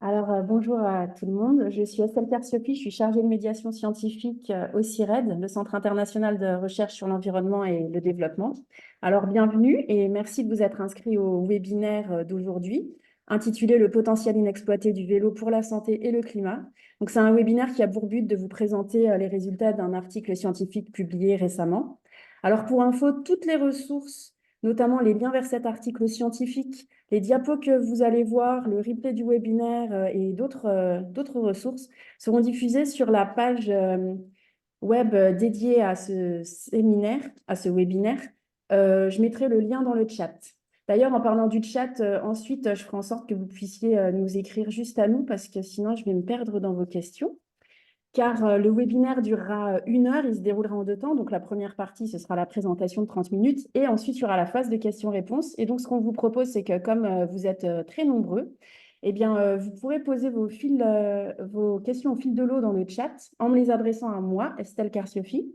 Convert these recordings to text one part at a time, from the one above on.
Bonjour à tout le monde. Je suis Estelle Persiopi, je suis chargée de médiation scientifique au CIRED, le Centre international de recherche sur l'environnement et le développement. Bienvenue et merci de vous être inscrit au webinaire d'aujourd'hui, intitulé Le potentiel inexploité du vélo pour la santé et le climat. Donc, c'est un webinaire qui a pour but de vous présenter les résultats d'un article scientifique publié récemment. Pour info, toutes les ressources, notamment les liens vers cet article scientifique, les diapos que vous allez voir, le replay du webinaire et d'autres ressources seront diffusées sur la page web dédiée à ce séminaire, à ce webinaire. Je mettrai le lien dans le chat. D'ailleurs, en parlant du chat, ensuite, je ferai en sorte que vous puissiez nous écrire juste à nous parce que sinon, je vais me perdre dans vos questions car le webinaire durera 1 heure, il se déroulera en 2 temps. Donc la première partie, ce sera la présentation de 30 minutes et ensuite il y aura la phase de questions-réponses. Et donc ce qu'on vous propose, c'est que comme vous êtes très nombreux, vous pourrez poser vos questions au fil de l'eau dans le chat en me les adressant à moi, Estelle Carciofi.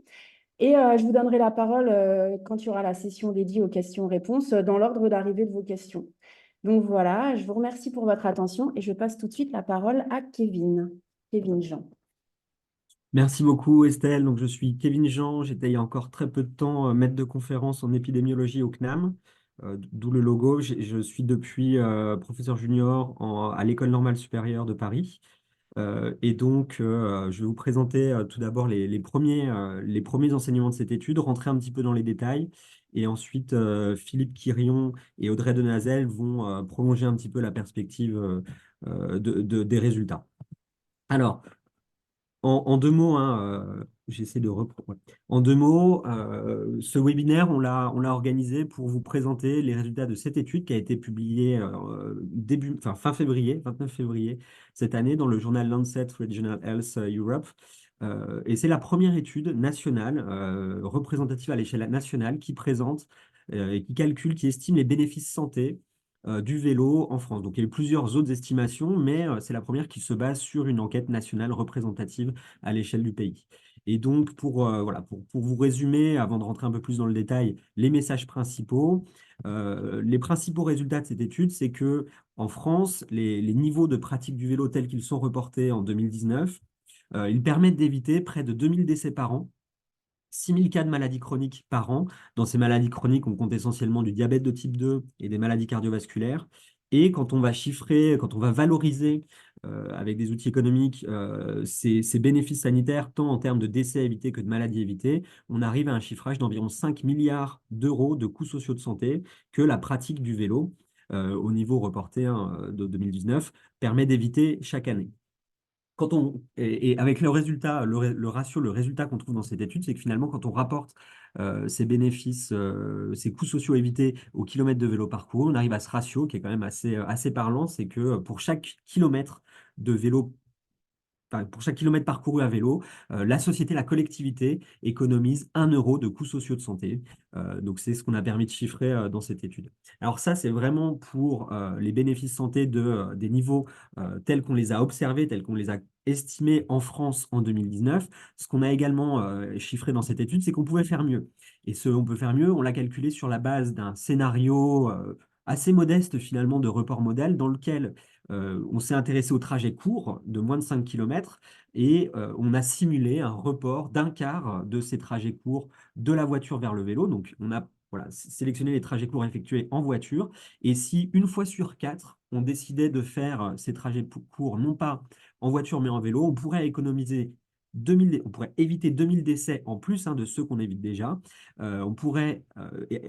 Et je vous donnerai la parole quand il y aura la session dédiée aux questions-réponses dans l'ordre d'arrivée de vos questions. Donc voilà, je vous remercie pour votre attention et je passe tout de suite la parole à Kevin. Kevin Jean. Merci beaucoup Estelle. Donc, je suis Kevin Jean. J'étais il y a encore très peu de temps maître de conférence en épidémiologie au CNAM, d'où le logo. Je suis depuis professeur junior à l'École normale supérieure de Paris. Je vais vous présenter tout d'abord les premiers enseignements de cette étude, rentrer un petit peu dans les détails. Et ensuite, Philippe Quirion et Audrey Denazel vont prolonger un petit peu la perspective des résultats. Alors, en deux mots, hein, j'essaie de reprendre. Ouais. En deux mots, ce webinaire, on l'a organisé pour vous présenter les résultats de cette étude qui a été publiée fin février, 29 février cette année dans le journal Lancet Regional Health Europe. Et c'est la première étude nationale, représentative à l'échelle nationale, qui présente et qui calcule, qui estime les bénéfices santé du vélo en France. Donc, il y a eu plusieurs autres estimations, mais c'est la première qui se base sur une enquête nationale représentative à l'échelle du pays. Et donc, pour vous résumer, avant de rentrer un peu plus dans le détail, les messages principaux, les principaux résultats de cette étude, c'est que en France, les niveaux de pratique du vélo tels qu'ils sont reportés en 2019, ils permettent d'éviter près de 2000 décès par an, 6000 cas de maladies chroniques par an. Dans ces maladies chroniques, on compte essentiellement du diabète de type 2 et des maladies cardiovasculaires. Et quand on va chiffrer, quand on va valoriser avec des outils économiques ces bénéfices sanitaires, tant en termes de décès évités que de maladies évitées, on arrive à un chiffrage d'environ 5 milliards d'euros de coûts sociaux de santé que la pratique du vélo, au niveau reporté de 2019, permet d'éviter chaque année. Et avec le résultat, le ratio, le résultat qu'on trouve dans cette étude, c'est que finalement, quand on rapporte ces bénéfices, ces coûts sociaux évités au kilomètre de vélo parcouru, on arrive à ce ratio qui est quand même assez parlant, c'est que pour chaque kilomètre de vélo, enfin, pour chaque kilomètre parcouru à vélo, la société, la collectivité économise 1 € de coûts sociaux de santé. Donc, c'est ce qu'on a permis de chiffrer dans cette étude. Alors ça, c'est vraiment pour les bénéfices santé des niveaux tels qu'on les a observés, tels qu'on les a estimés en France en 2019. Ce qu'on a également chiffré dans cette étude, c'est qu'on pouvait faire mieux. Et ce on peut faire mieux, on l'a calculé sur la base d'un scénario assez modeste finalement de report modèle dans lequel on s'est intéressé au trajet court de moins de 5 km et on a simulé un report d'un quart de ces trajets courts de la voiture vers le vélo. Donc, on a sélectionné les trajets courts effectués en voiture. Et si une fois sur quatre, on décidait de faire ces trajets courts, non pas en voiture, mais en vélo, on pourrait économiser 2000, on pourrait éviter 2000 décès en plus de ceux qu'on évite déjà. On pourrait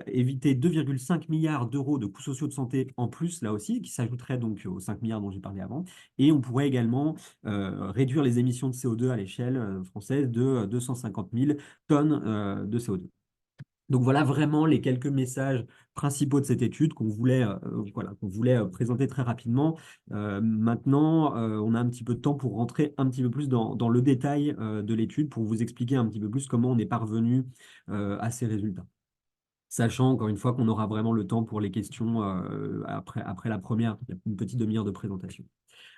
éviter 2,5 milliards d'euros de coûts sociaux de santé en plus, là aussi, qui s'ajouterait donc aux 5 milliards dont j'ai parlé avant. Et on pourrait également réduire les émissions de CO2 à l'échelle française de 250 000 tonnes de CO2. Donc voilà vraiment les quelques messages principaux de cette étude qu'on voulait présenter très rapidement. Maintenant, on a un petit peu de temps pour rentrer un petit peu plus dans le détail de l'étude, pour vous expliquer un petit peu plus comment on est parvenu à ces résultats. Sachant, encore une fois, qu'on aura vraiment le temps pour les questions après une petite demi-heure de présentation.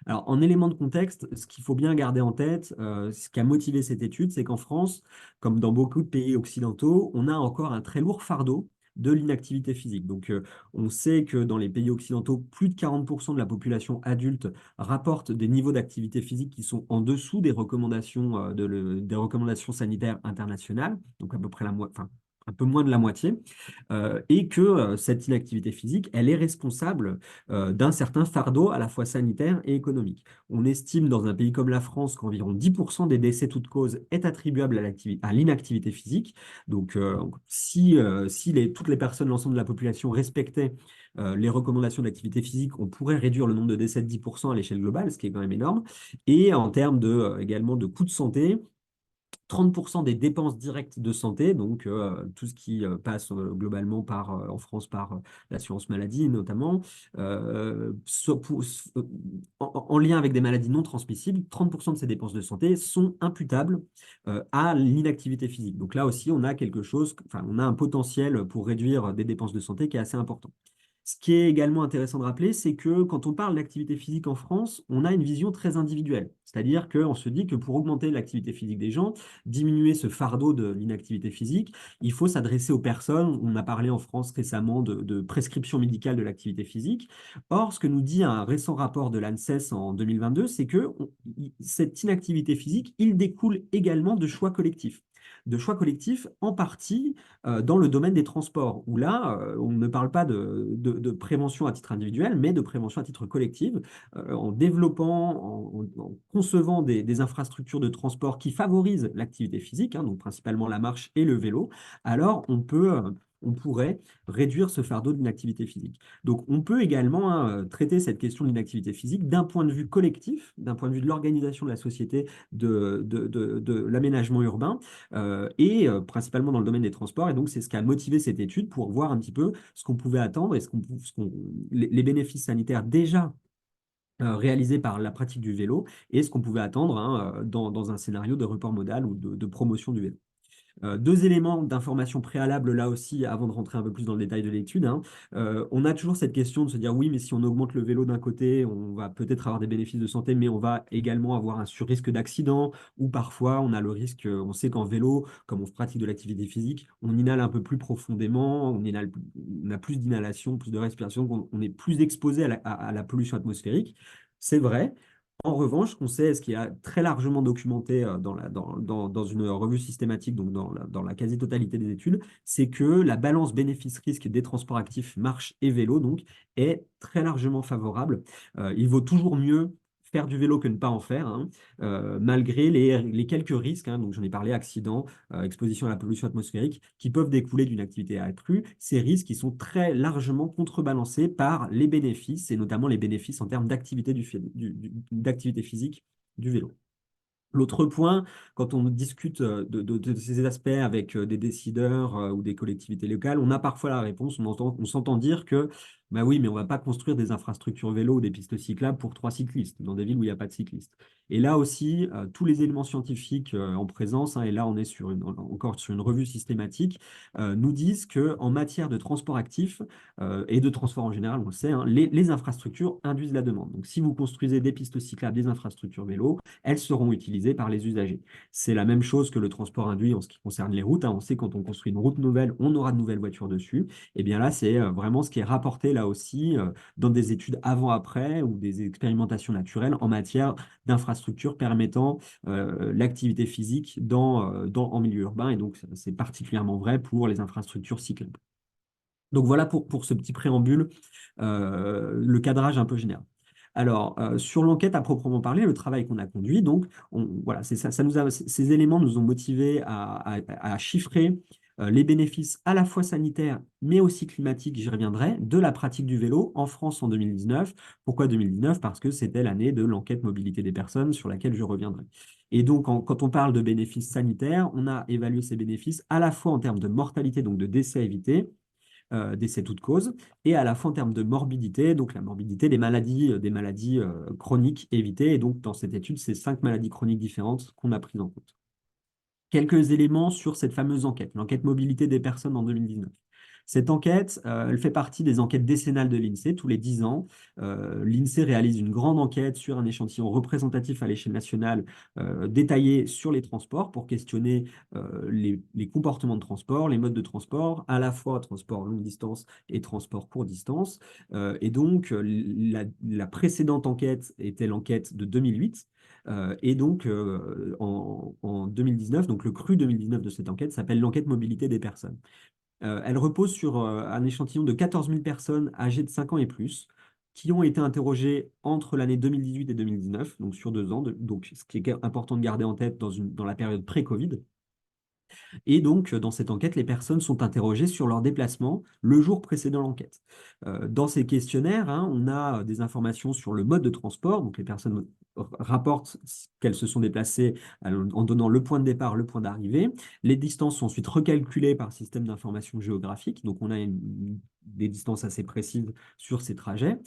Alors, en élément de contexte, ce qu'il faut bien garder en tête, ce qui a motivé cette étude, c'est qu'en France, comme dans beaucoup de pays occidentaux, on a encore un très lourd fardeau de l'inactivité physique. Donc, on sait que dans les pays occidentaux, plus de 40% de la population adulte rapporte des niveaux d'activité physique qui sont en dessous des recommandations, des recommandations sanitaires internationales, donc à peu près enfin, un peu moins de la moitié, et que cette inactivité physique, elle est responsable d'un certain fardeau à la fois sanitaire et économique. On estime dans un pays comme la France qu'environ 10% des décès toutes causes est attribuable à l'inactivité physique. Donc, si toutes les personnes, l'ensemble de la population respectaient les recommandations d'activité physique, on pourrait réduire le nombre de décès de 10% à l'échelle globale, ce qui est quand même énorme. Et en termes également de coûts de santé, 30% des dépenses directes de santé, donc tout ce qui passe globalement en France par l'assurance maladie notamment, en lien avec des maladies non transmissibles, 30% de ces dépenses de santé sont imputables à l'inactivité physique. Donc là aussi, on a quelque chose, enfin, on a un potentiel pour réduire des dépenses de santé qui est assez important. Ce qui est également intéressant de rappeler, c'est que quand on parle d'activité physique en France, on a une vision très individuelle. C'est-à-dire qu'on se dit que pour augmenter l'activité physique des gens, diminuer ce fardeau de l'inactivité physique, il faut s'adresser aux personnes. On a parlé en France récemment de prescription médicale de l'activité physique. Or, ce que nous dit un récent rapport de l'ANSES en 2022, c'est que cette inactivité physique, il découle également de choix collectifs. De choix collectifs en partie dans le domaine des transports, où là, on ne parle pas de prévention à titre individuel, mais de prévention à titre collectif, en développant, en concevant des infrastructures de transport qui favorisent l'activité physique, hein, donc principalement la marche et le vélo, alors on pourrait réduire ce fardeau de l'inactivité physique. Donc, on peut également traiter cette question de l'inactivité physique d'un point de vue collectif, d'un point de vue de l'organisation de la société, de l'aménagement urbain, principalement dans le domaine des transports. Et donc, c'est ce qui a motivé cette étude pour voir un petit peu ce qu'on pouvait attendre et les bénéfices sanitaires déjà réalisés par la pratique du vélo et ce qu'on pouvait attendre, hein, dans un scénario de report modal ou de promotion du vélo. Deux éléments d'information préalable là aussi, avant de rentrer un peu plus dans le détail de l'étude, hein. On a toujours cette question de se dire oui, mais si on augmente le vélo d'un côté, on va peut-être avoir des bénéfices de santé, mais on va également avoir un surrisque d'accident, ou parfois on a le risque, on sait qu'en vélo, comme on pratique de l'activité physique, on inhale un peu plus profondément, on a plus d'inhalation, plus de respiration, on est plus exposé à la pollution atmosphérique. C'est vrai. En revanche, ce qu'on sait, ce qui est très largement documenté dans une revue systématique, donc dans la quasi-totalité des études, c'est que la balance bénéfice-risque des transports actifs, marche et vélo, donc, est très largement favorable. Il vaut toujours mieux faire du vélo que ne pas en faire, hein, malgré les quelques risques, hein, donc j'en ai parlé, accidents, exposition à la pollution atmosphérique, qui peuvent découler d'une activité accrue. Ces risques qui sont très largement contrebalancés par les bénéfices, et notamment les bénéfices en termes d'activité physique du vélo. L'autre point, quand on discute de ces aspects avec des décideurs ou des collectivités locales, on a parfois la réponse, on s'entend dire que bah oui, mais on ne va pas construire des infrastructures vélo ou des pistes cyclables pour 3 cyclistes dans des villes où il n'y a pas de cyclistes. Et là aussi, tous les éléments scientifiques en présence, hein, et là on est encore sur une revue systématique, nous disent qu'en matière de transport actif et de transport en général, on le sait, hein, les infrastructures induisent la demande. Donc si vous construisez des pistes cyclables, des infrastructures vélo, elles seront utilisées par les usagers. C'est la même chose que le transport induit en ce qui concerne les routes, hein. On sait que quand on construit une route nouvelle, on aura de nouvelles voitures dessus. Et bien là, c'est vraiment ce qui est rapporté là aussi dans des études avant-après ou des expérimentations naturelles en matière d'infrastructures permettant l'activité physique en milieu urbain. Et donc, c'est particulièrement vrai pour les infrastructures cyclables. Donc voilà pour ce petit préambule, le cadrage un peu général. Alors, sur l'enquête à proprement parler, le travail qu'on a conduit, donc, voilà, c'est ça, ces éléments nous ont motivés à chiffrer les bénéfices à la fois sanitaires, mais aussi climatiques, j'y reviendrai, de la pratique du vélo en France en 2019. Pourquoi 2019? Parce que c'était l'année de l'enquête mobilité des personnes sur laquelle je reviendrai. Et donc, quand on parle de bénéfices sanitaires, on a évalué ces bénéfices à la fois en termes de mortalité, donc de décès évités, décès toutes causes, et à la fois en termes de morbidité, donc la morbidité des maladies chroniques évitées. Et donc, dans cette étude, c'est 5 maladies chroniques différentes qu'on a prises en compte. Quelques éléments sur cette fameuse enquête, l'enquête mobilité des personnes en 2019. Cette enquête, elle fait partie des enquêtes décennales de l'INSEE. Tous les 10 ans, l'INSEE réalise une grande enquête sur un échantillon représentatif à l'échelle nationale, détaillé sur les transports pour questionner les comportements de transport, les modes de transport, à la fois transport longue distance et transport courte distance. Et donc, la précédente enquête était l'enquête de 2008. Et donc, en 2019, donc le cru 2019 de cette enquête s'appelle l'enquête mobilité des personnes. Elle repose sur un échantillon de 14 000 personnes âgées de 5 ans et plus, qui ont été interrogées entre l'année 2018 et 2019, donc sur 2 ans, donc ce qui est important de garder en tête dans la période pré-Covid. Et donc, dans cette enquête, les personnes sont interrogées sur leur déplacement le jour précédant l'enquête. Dans ces questionnaires, hein, on a des informations sur le mode de transport. Donc, les personnes rapportent qu'elles se sont déplacées en donnant le point de départ, le point d'arrivée. Les distances sont ensuite recalculées par système d'information géographique. Donc, on a des distances assez précises sur ces trajets.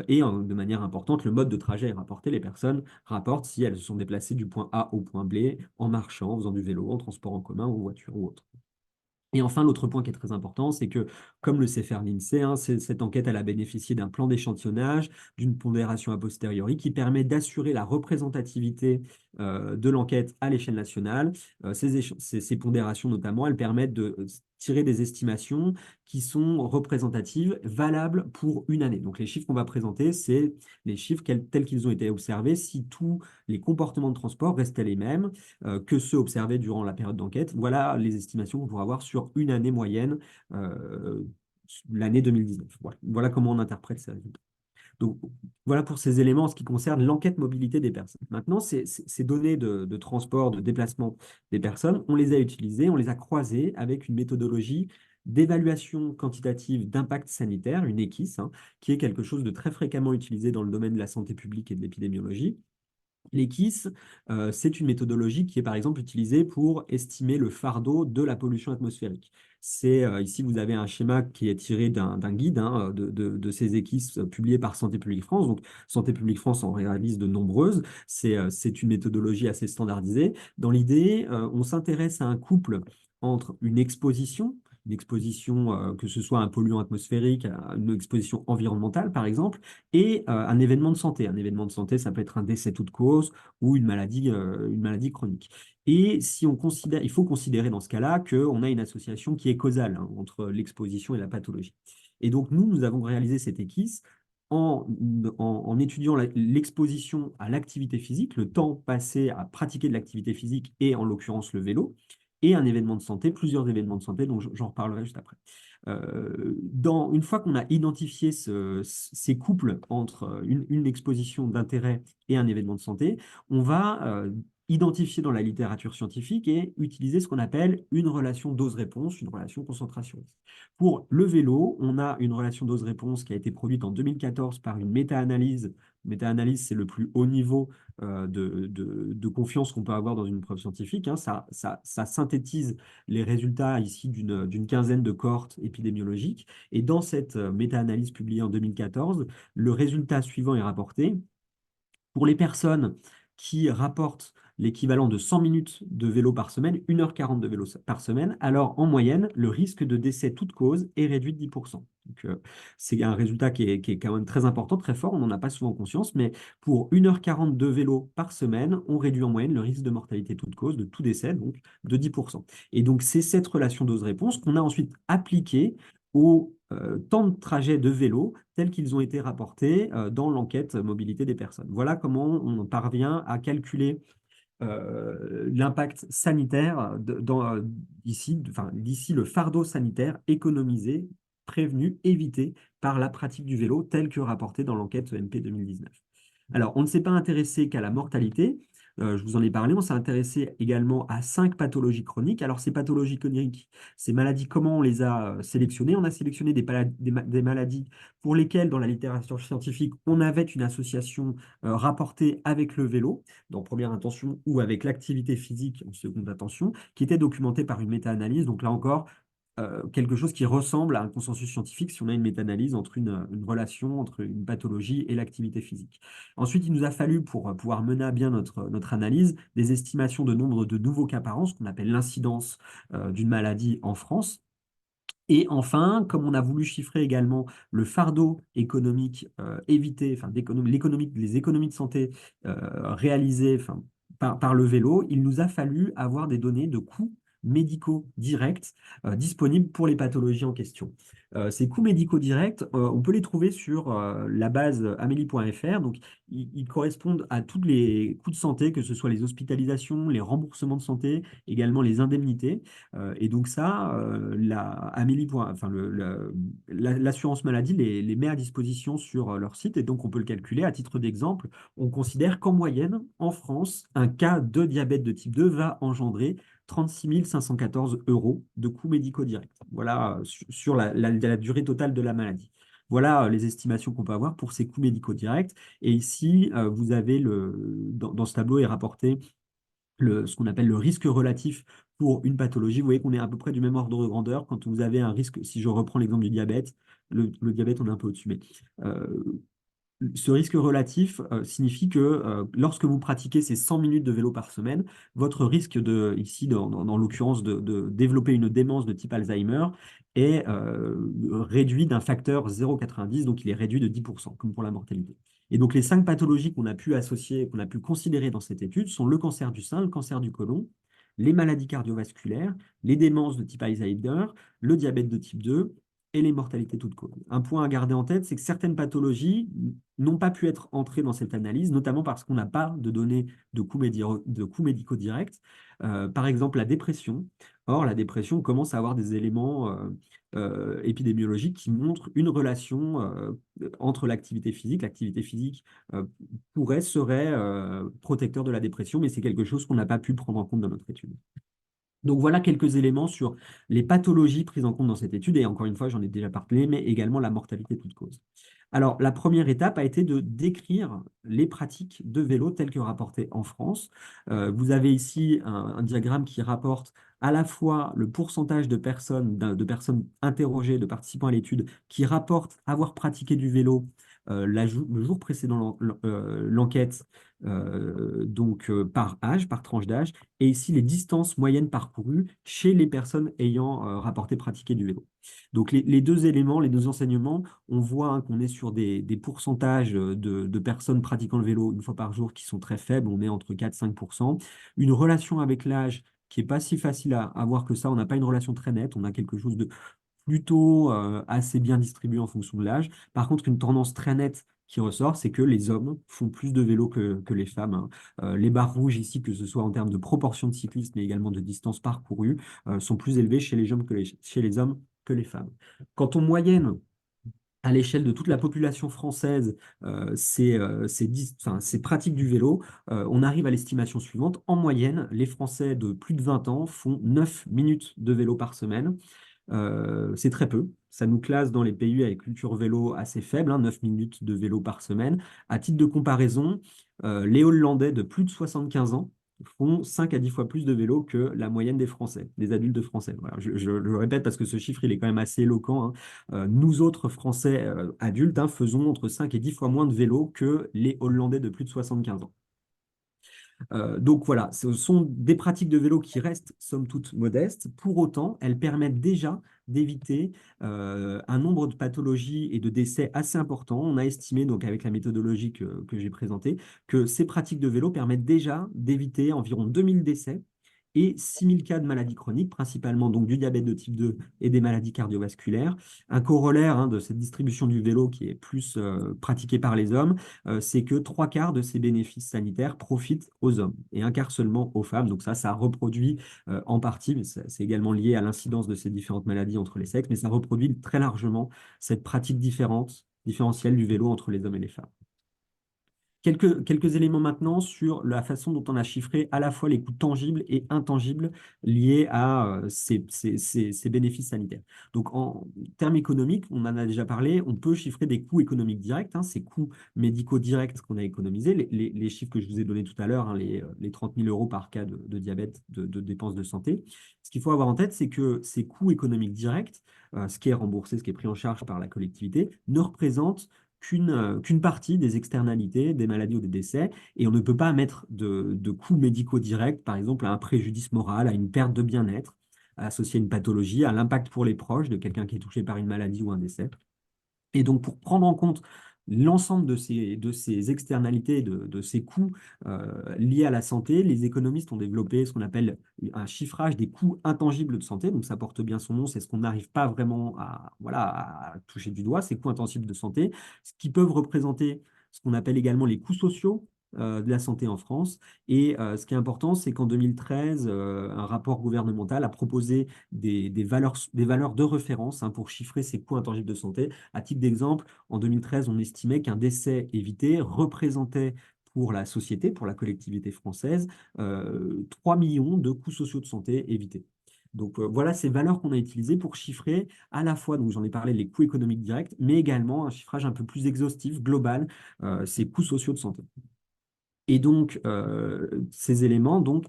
Et de manière importante, le mode de trajet est rapporté. Les personnes rapportent si elles se sont déplacées du point A au point B en marchant, en faisant du vélo, en transport en commun, en voiture ou autre. Et enfin, l'autre point qui est très important, c'est que, comme le sait faire l'INSEE, hein, cette enquête elle a bénéficié d'un plan d'échantillonnage, d'une pondération a posteriori qui permet d'assurer la représentativité de l'enquête à l'échelle nationale. Ces pondérations, notamment, elles permettent de tirer des estimations qui sont représentatives, valables pour une année. Donc, les chiffres qu'on va présenter, c'est les chiffres tels qu'ils ont été observés si tous les comportements de transport restaient les mêmes que ceux observés durant la période d'enquête. Voilà les estimations qu'on pourra avoir sur une année moyenne, euh, l'année 2019. Voilà comment on interprète ces résultats. Donc, voilà pour ces éléments en ce qui concerne l'enquête mobilité des personnes. Maintenant, ces données de transport, de déplacement des personnes, on les a utilisées, on les a croisées avec une méthodologie d'évaluation quantitative d'impact sanitaire, une EQUIS, hein, qui est quelque chose de très fréquemment utilisé dans le domaine de la santé publique et de l'épidémiologie. L'EQUIS, c'est une méthodologie qui est par exemple utilisée pour estimer le fardeau de la pollution atmosphérique. Ici, vous avez un schéma qui est tiré d'un guide hein, de ces EQUIS publiés par Santé publique France. Donc, Santé publique France en réalise de nombreuses. C'est une méthodologie assez standardisée. Dans l'idée, on s'intéresse à un couple entre une exposition, que ce soit un polluant atmosphérique, une exposition environnementale par exemple, et un événement de santé. Un événement de santé, ça peut être un décès toute cause ou une maladie chronique. Et si on considère, il faut considérer dans ce cas-là qu'on a une association qui est causale hein, entre l'exposition et la pathologie. Et donc, nous avons réalisé cette EQUIS en étudiant l'exposition à l'activité physique, le temps passé à pratiquer de l'activité physique et en l'occurrence le vélo, et un événement de santé, plusieurs événements de santé, dont j'en reparlerai juste après. Une fois qu'on a identifié ces couples entre une exposition d'intérêt et un événement de santé, on va identifier dans la littérature scientifique et utiliser ce qu'on appelle une relation dose-réponse, une relation concentration. Pour le vélo, on a une relation dose-réponse qui a été produite en 2014 par une méta-analyse. Méta-analyse, c'est le plus haut niveau de confiance qu'on peut avoir dans une preuve scientifique. Hein. Ça synthétise les résultats ici d'une quinzaine de cohortes épidémiologiques. Et dans cette méta-analyse publiée en 2014, le résultat suivant est rapporté. Pour les personnes qui rapportent l'équivalent de 100 minutes de vélo par semaine, 1h40 de vélo par semaine, alors en moyenne, le risque de décès toute cause est réduit de 10%. Donc, c'est un résultat qui est quand même très important, très fort, on n'en a pas souvent conscience, mais pour 1h40 de vélo par semaine, on réduit en moyenne le risque de mortalité toute cause, de tout décès, donc de 10%. Et donc, c'est cette relation dose-réponse qu'on a ensuite appliquée au temps de trajet de vélo tels qu'ils ont été rapportés dans l'enquête mobilité des personnes. Voilà comment on parvient à calculer l'impact sanitaire d'ici le fardeau sanitaire économisé, prévenu, évité par la pratique du vélo tel que rapporté dans l'enquête EMP 2019. Alors, on ne s'est pas intéressé qu'à la mortalité. Je vous en ai parlé. On s'est intéressé également à 5 pathologies chroniques. Alors, ces pathologies chroniques, ces maladies, comment on les a sélectionnées? On a sélectionné des maladies pour lesquelles, dans la littérature scientifique, on avait une association rapportée avec le vélo, dans première intention, ou avec l'activité physique en seconde intention, qui était documentée par une méta-analyse. Donc là encore, quelque chose qui ressemble à un consensus scientifique si on a une méta-analyse entre une relation entre une pathologie et l'activité physique. Ensuite, il nous a fallu, pour pouvoir mener à bien notre analyse, des estimations de nombre de nouveaux cas par an, ce qu'on appelle l'incidence d'une maladie en France. Et enfin, comme on a voulu chiffrer également le fardeau économique évité, enfin les économies de santé réalisées enfin, par le vélo, il nous a fallu avoir des données de coûts médicaux directs disponibles pour les pathologies en question. Ces coûts médicaux directs, on peut les trouver sur la base amélie.fr. Donc, ils correspondent à tous les coûts de santé, que ce soit les hospitalisations, les remboursements de santé, également les indemnités. Et donc ça, enfin, l'assurance maladie les met à disposition sur leur site et donc on peut le calculer. À titre d'exemple, on considère qu'en moyenne, en France, un cas de diabète de type 2 va engendrer 36 514 euros de coûts médicaux directs. Voilà, sur la durée totale de la maladie. Voilà les estimations qu'on peut avoir pour ces coûts médicaux directs. Et ici, vous avez dans ce tableau est rapporté ce qu'on appelle le risque relatif pour une pathologie. Vous voyez qu'on est à peu près du même ordre de grandeur. Quand vous avez un risque, si je reprends l'exemple du diabète, le diabète, on est un peu au-dessus. Mais ce risque relatif signifie que lorsque vous pratiquez ces 100 minutes de vélo par semaine, votre risque ici, dans l'occurrence, de développer une démence de type Alzheimer est réduit d'un facteur 0,90, donc il est réduit de 10%, comme pour la mortalité. Et donc les 5 pathologies qu'on a pu associer, qu'on a pu considérer dans cette étude sont le cancer du sein, le cancer du côlon, les maladies cardiovasculaires, les démences de type Alzheimer, le diabète de type 2 et les mortalités toutes causes. Un point à garder en tête, c'est que certaines pathologies n'ont pas pu être entrées dans cette analyse, notamment parce qu'on n'a pas de données de coûts médicaux directs. Par exemple, la dépression. Or, la dépression commence à avoir des éléments épidémiologiques qui montrent une relation entre l'activité physique. L'activité physique serait protecteur de la dépression, mais c'est quelque chose qu'on n'a pas pu prendre en compte dans notre étude. Donc voilà quelques éléments sur les pathologies prises en compte dans cette étude, et encore une fois, j'en ai déjà parlé, mais également la mortalité toute cause. Alors, la première étape a été de décrire les pratiques de vélo telles que rapportées en France. Vous avez ici un diagramme qui rapporte à la fois le pourcentage de personnes interrogées, de participants à l'étude, qui rapportent avoir pratiqué du vélo le jour précédent l'enquête, par âge, par tranche d'âge, et ici les distances moyennes parcourues chez les personnes ayant rapporté pratiquer du vélo. Donc les deux éléments, les deux enseignements, on voit qu'on est sur des pourcentages de personnes pratiquant le vélo une fois par jour qui sont très faibles, on est entre 4-5%. Une relation avec l'âge qui n'est pas si facile à avoir que ça, on n'a pas une relation très nette, on a quelque chose de plutôt assez bien distribué en fonction de l'âge. Par contre, une tendance très nette qui ressort, c'est que les hommes font plus de vélo que les femmes, hein. Les barres rouges ici, que ce soit en termes de proportion de cyclistes, mais également de distance parcourue, sont plus élevées chez les hommes chez les hommes que les femmes. Quand on moyenne à l'échelle de toute la population française ces pratiques du vélo, on arrive à l'estimation suivante. En moyenne, les Français de plus de 20 ans font 9 minutes de vélo par semaine. C'est très peu. Ça nous classe dans les pays avec culture vélo assez faible, 9 minutes de vélo par semaine. À titre de comparaison, les Hollandais de plus de 75 ans font 5 à 10 fois plus de vélo que la moyenne des Français, des adultes français. Voilà, je le répète parce que ce chiffre, il est quand même assez éloquent, hein. Nous autres Français adultes faisons entre 5 et 10 fois moins de vélo que les Hollandais de plus de 75 ans. Donc voilà, ce sont des pratiques de vélo qui restent somme toute modestes. Pour autant, elles permettent déjà d'éviter un nombre de pathologies et de décès assez important. On a estimé, donc avec la méthodologie que j'ai présentée, que ces pratiques de vélo permettent déjà d'éviter environ 2000 décès et 6000 cas de maladies chroniques, principalement donc du diabète de type 2 et des maladies cardiovasculaires. Un corollaire de cette distribution du vélo qui est plus pratiquée par les hommes, c'est que 3 quarts de ces bénéfices sanitaires profitent aux hommes et 1 quart seulement aux femmes. Donc ça reproduit en partie, mais c'est également lié à l'incidence de ces différentes maladies entre les sexes, mais ça reproduit très largement cette pratique différentielle du vélo entre les hommes et les femmes. Quelques éléments maintenant sur la façon dont on a chiffré à la fois les coûts tangibles et intangibles liés à ces bénéfices sanitaires. Donc, en termes économiques, on en a déjà parlé, on peut chiffrer des coûts économiques directs, ces coûts médicaux directs qu'on a économisés, les chiffres que je vous ai donnés tout à l'heure, les 30 000 euros par cas de diabète, de dépenses de santé. Ce qu'il faut avoir en tête, c'est que ces coûts économiques directs, ce qui est remboursé, ce qui est pris en charge par la collectivité, ne représentent qu'une partie des externalités, des maladies ou des décès, et on ne peut pas mettre de coûts médicaux directs, par exemple, à un préjudice moral, à une perte de bien-être. associé à une pathologie, à l'impact pour les proches de quelqu'un qui est touché par une maladie ou un décès. Et donc, pour prendre en compte l'ensemble de ces externalités, de ces coûts liés à la santé, les économistes ont développé ce qu'on appelle un chiffrage des coûts intangibles de santé. Donc, ça porte bien son nom, c'est ce qu'on n'arrive pas vraiment à, voilà, à toucher du doigt, ces coûts intangibles de santé, ce qui peuvent représenter ce qu'on appelle également les coûts sociaux de la santé en France. Et ce qui est important, c'est qu'en 2013, un rapport gouvernemental a proposé des valeurs de référence pour chiffrer ces coûts intangibles de santé. À titre d'exemple, en 2013, on estimait qu'un décès évité représentait pour la société, pour la collectivité française, 3 millions de coûts sociaux de santé évités. Donc voilà ces valeurs qu'on a utilisées pour chiffrer à la fois, donc j'en ai parlé, les coûts économiques directs, mais également un chiffrage un peu plus exhaustif, global, ces coûts sociaux de santé. Et donc, ces éléments, donc,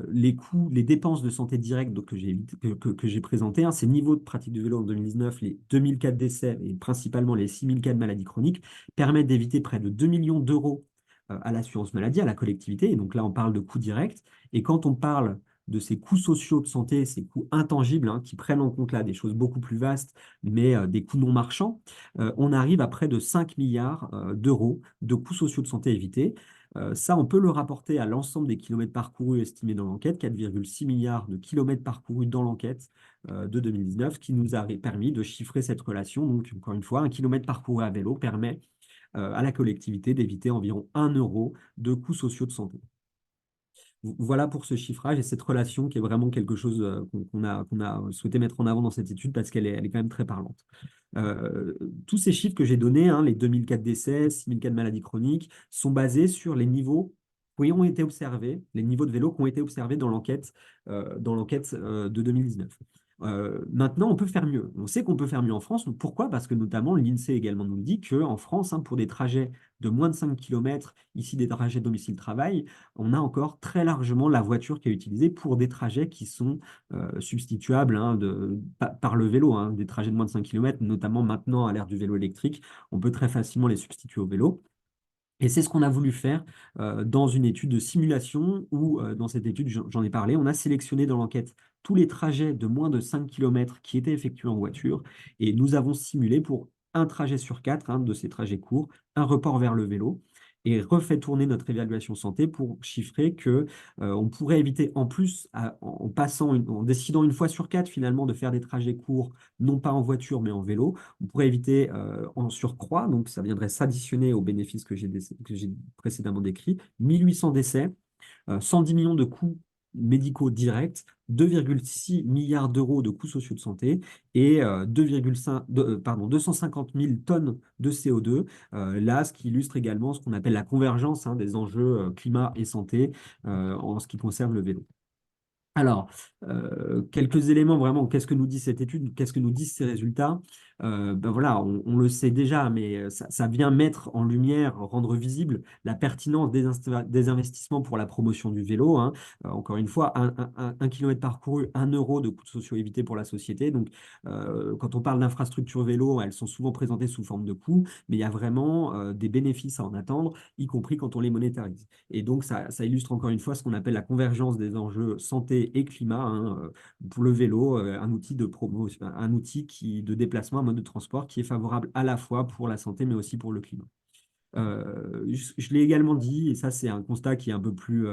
les coûts, les dépenses de santé directe donc, que j'ai présentées, ces niveaux de pratique du vélo en 2019, les 2004 décès et principalement les 6000 cas de maladies chroniques, permettent d'éviter près de 2 millions d'euros à l'assurance maladie, à la collectivité. Et donc là, on parle de coûts directs. Et quand on parle de ces coûts sociaux de santé, ces coûts intangibles, qui prennent en compte là des choses beaucoup plus vastes, mais des coûts non marchands, on arrive à près de 5 milliards d'euros de coûts sociaux de santé évités. Ça, on peut le rapporter à l'ensemble des kilomètres parcourus estimés dans l'enquête, 4,6 milliards de kilomètres parcourus dans l'enquête de 2019, qui nous a permis de chiffrer cette relation. Donc, encore une fois, un kilomètre parcouru à vélo permet à la collectivité d'éviter environ 1 euro de coûts sociaux de santé. Voilà pour ce chiffrage et cette relation qui est vraiment quelque chose qu'on a souhaité mettre en avant dans cette étude parce elle est quand même très parlante. Euh, Tous ces chiffres que j'ai donnés, les 2004 décès, 6004 maladies chroniques, sont basés sur les niveaux qui ont été observés, les niveaux de vélo qui ont été observés dans l'enquête de 2019. Maintenant, on peut faire mieux. On sait qu'on peut faire mieux en France. Pourquoi? Parce que notamment, l'INSEE également nous dit qu'en France, pour des trajets de moins de 5 km, ici des trajets domicile-travail, on a encore très largement la voiture qui est utilisée pour des trajets qui sont substituables par le vélo, des trajets de moins de 5 km, notamment maintenant à l'ère du vélo électrique, on peut très facilement les substituer au vélo. Et c'est ce qu'on a voulu faire dans une étude de simulation où, dans cette étude, j'en ai parlé, on a sélectionné dans l'enquête tous les trajets de moins de 5 km qui étaient effectués en voiture et nous avons simulé pour un trajet sur quatre de ces trajets courts, un report vers le vélo et refait tourner notre évaluation santé pour chiffrer que on pourrait éviter en plus, en décidant une fois sur quatre finalement de faire des trajets courts, non pas en voiture mais en vélo, on pourrait éviter en surcroît, donc ça viendrait s'additionner aux bénéfices que j'ai précédemment décrits, 1800 décès, 110 millions de coûts médicaux directs, 2,6 milliards d'euros de coûts sociaux de santé et 250 000 tonnes de CO2. Là, ce qui illustre également ce qu'on appelle la convergence des enjeux climat et santé en ce qui concerne le vélo. Alors, quelques éléments vraiment, qu'est-ce que nous dit cette étude, qu'est-ce que nous disent ces résultats? Ben voilà, on le sait déjà, mais ça vient mettre en lumière, rendre visible la pertinence des investissements pour la promotion du vélo. Encore une fois, un kilomètre parcouru, 1 euro de coûts sociaux évités pour la société. Donc, quand on parle d'infrastructures vélo, elles sont souvent présentées sous forme de coûts, mais il y a vraiment des bénéfices à en attendre, y compris quand on les monétarise. Et donc, ça illustre encore une fois ce qu'on appelle la convergence des enjeux santé et climat pour le vélo, un outil de promotion, un outil de déplacement, un mode de transport qui est favorable à la fois pour la santé, mais aussi pour le climat. Je l'ai également dit, et ça, c'est un constat qui est un peu plus,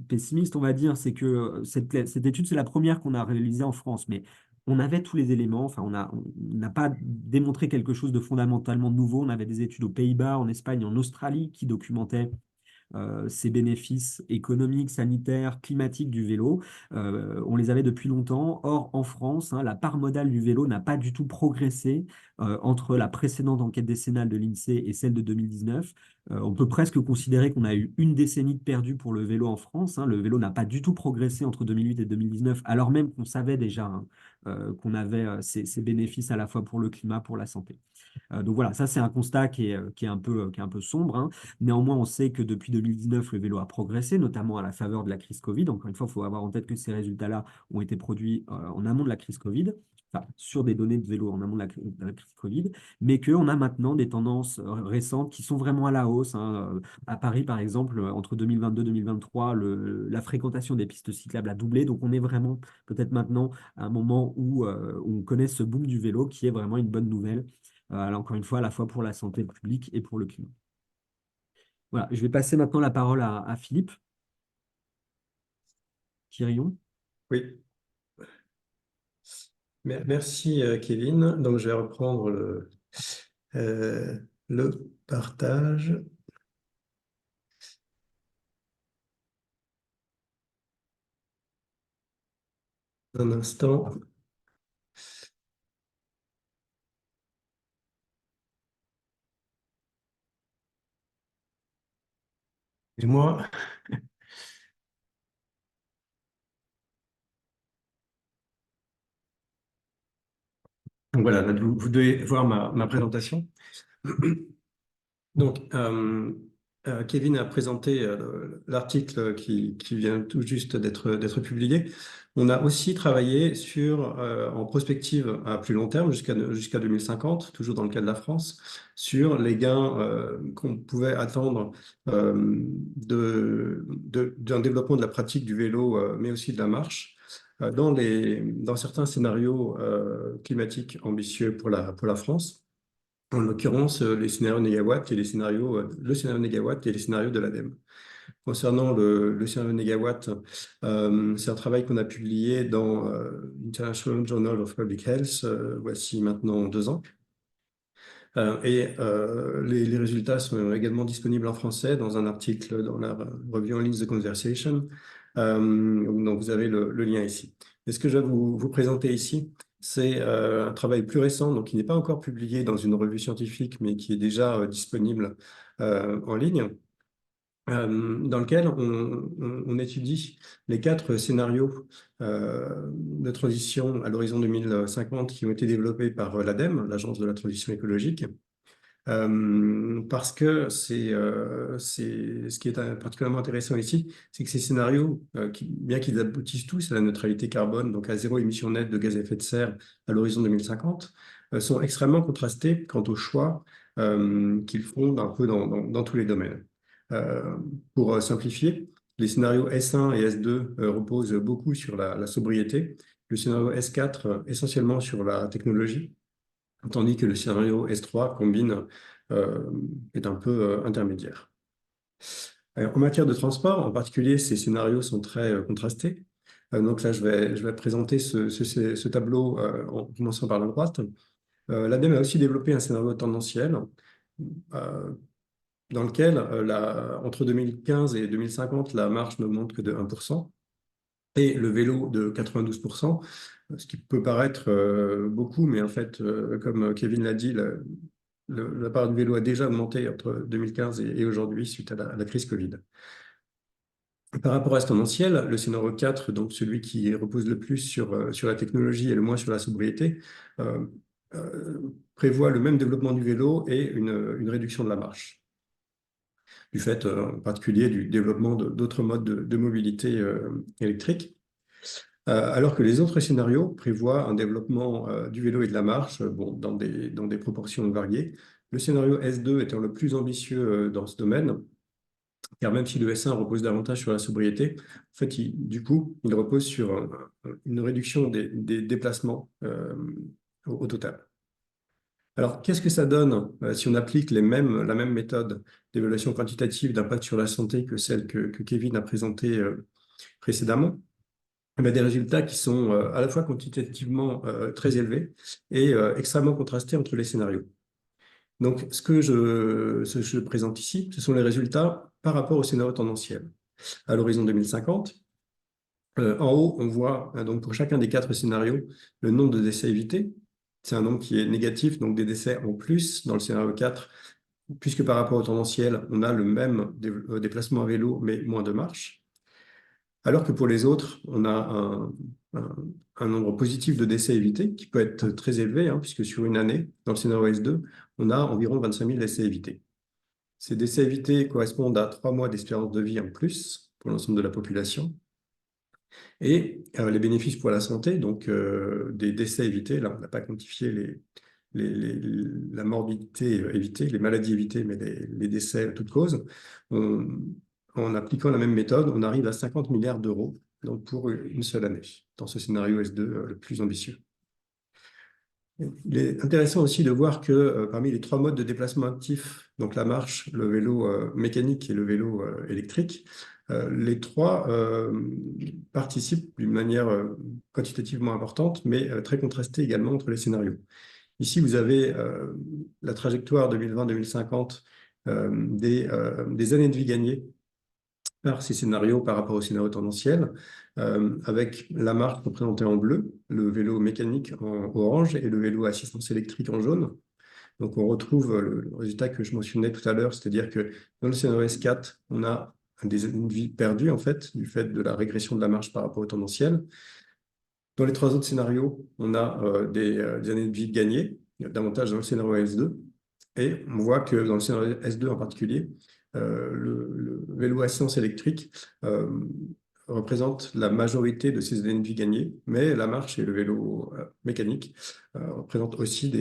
pessimiste, on va dire, c'est que cette étude, c'est la première qu'on a réalisée en France, mais on avait tous les éléments, enfin, on n'a pas démontré quelque chose de fondamentalement nouveau. On avait des études aux Pays-Bas, en Espagne, en Australie qui documentaient ces bénéfices économiques, sanitaires, climatiques du vélo. On les avait depuis longtemps. Or, en France, la part modale du vélo n'a pas du tout progressé entre la précédente enquête décennale de l'INSEE et celle de 2019. On peut presque considérer qu'on a eu une décennie de perdu pour le vélo en France. Le vélo n'a pas du tout progressé entre 2008 et 2019, alors même qu'on savait déjà qu'on avait ces bénéfices à la fois pour le climat, pour la santé. Donc voilà, ça c'est un constat qui est qui est un peu sombre. Néanmoins, on sait que depuis 2019, le vélo a progressé, notamment à la faveur de la crise Covid. Encore une fois, il faut avoir en tête que ces résultats-là ont été produits en amont de la crise Covid, enfin, sur des données de vélo en amont de la crise Covid, mais qu'on a maintenant des tendances récentes qui sont vraiment à la hausse, hein. À Paris, par exemple, entre 2022 et 2023, la fréquentation des pistes cyclables a doublé. Donc, on est vraiment peut-être maintenant à un moment où on connaît ce boom du vélo qui est vraiment une bonne nouvelle. Alors, encore une fois, à la fois pour la santé publique et pour le climat. Voilà, je vais passer maintenant la parole à Philippe Quirion. Oui, merci Kevin. Donc je vais reprendre le partage. Un instant. Et moi, donc voilà, là, vous devez voir ma présentation. Donc, Kevin a présenté l'article qui vient tout juste d'être publié. On a aussi travaillé en prospective à plus long terme, jusqu'à 2050, toujours dans le cas de la France, sur les gains qu'on pouvait attendre d'un développement de la pratique du vélo, mais aussi de la marche, dans certains scénarios climatiques ambitieux pour la France. En l'occurrence, les scénarios négawatt et le scénario négawatt et les scénarios de l'ADEME. Concernant le scénario négawatt, c'est un travail qu'on a publié dans International Journal of Public Health, voici maintenant 2 ans. Les résultats sont également disponibles en français dans un article dans la revue en ligne The Conversation. Donc vous avez le lien ici. Et ce que je vais vous présenter ici, c'est un travail plus récent, donc qui n'est pas encore publié dans une revue scientifique, mais qui est déjà disponible en ligne, dans lequel on étudie les 4 scénarios de transition à l'horizon 2050 qui ont été développés par l'ADEME, l'Agence de la transition écologique. Parce que ce qui est particulièrement intéressant ici, c'est que ces scénarios, bien qu'ils aboutissent tous à la neutralité carbone, donc à 0 émission nette de gaz à effet de serre à l'horizon 2050, sont extrêmement contrastés quant aux choix qu'ils font un peu dans tous les domaines. Pour simplifier, les scénarios S1 et S2 reposent beaucoup sur la sobriété, le scénario S4 essentiellement sur la technologie, tandis que le scénario S3 est un peu intermédiaire. Alors, en matière de transport, en particulier, ces scénarios sont très contrastés. Donc là, je vais présenter ce tableau en commençant par la droite. L'ADEME a aussi développé un scénario tendanciel euh, dans lequel, entre 2015 et 2050, la marche n'augmente que de 1%. Et le vélo de 92%, ce qui peut paraître beaucoup, mais en fait, comme Kevin l'a dit, la part du vélo a déjà augmenté entre 2015 et aujourd'hui suite à la crise Covid. Par rapport à ce tendanciel, le scénario 4, donc celui qui repose le plus sur la technologie et le moins sur la sobriété, euh, prévoit le même développement du vélo et une réduction de la marche, du fait en particulier du développement d'autres modes de mobilité électrique. Alors que les autres scénarios prévoient un développement du vélo et de la marche, bon, dans des proportions variées. Le scénario S2 étant le plus ambitieux dans ce domaine, car même si le S1 repose davantage sur la sobriété, en fait, du coup, il repose sur une réduction des déplacements au total. Alors, qu'est-ce que ça donne si on applique la même méthode d'évaluation quantitative d'impact sur la santé que celle que Kevin a présentée précédemment? Des résultats qui sont à la fois quantitativement très élevés et extrêmement contrastés entre les scénarios. Donc, ce que je présente ici, ce sont les résultats par rapport au scénario tendanciel. À l'horizon 2050, en haut, on voit donc pour chacun des 4 scénarios le nombre de décès évités. C'est un nombre qui est négatif, donc des décès en plus dans le scénario 4, puisque par rapport au tendanciel, on a le même déplacement à vélo, mais moins de marche. Alors que pour les autres, on a un nombre positif de décès évités qui peut être très élevé, hein, puisque sur une année, dans le scénario S2, on a environ 25 000 décès évités. Ces décès évités correspondent à 3 mois d'espérance de vie en plus pour l'ensemble de la population. Et les bénéfices pour la santé, donc des décès évités, là on n'a pas quantifié la morbidité évitée, les maladies évitées, mais les décès toutes causes. En appliquant la même méthode, on arrive à 50 milliards d'euros donc pour une seule année, dans ce scénario S2 le plus ambitieux. Il est intéressant aussi de voir que parmi les 3 modes de déplacement actifs, donc la marche, le vélo mécanique et le vélo électrique, les 3 participent d'une manière quantitativement importante, mais très contrastée également entre les scénarios. Ici, vous avez la trajectoire 2020-2050 des années de vie gagnées par ces scénarios par rapport au scénario tendanciel, avec la marque représentée en bleu, le vélo mécanique en orange et le vélo à assistance électrique en jaune. Donc on retrouve le résultat que je mentionnais tout à l'heure, c'est-à-dire que dans le scénario S4, on a des années de vie perdues en fait, du fait de la régression de la marche par rapport au tendanciel. Dans les 3 autres scénarios, on a des années de vie gagnées, davantage dans le scénario S2. Et on voit que dans le scénario S2 en particulier, le vélo à assistance électrique représente la majorité de ces années de vie gagnées, mais la marche et le vélo mécanique représentent aussi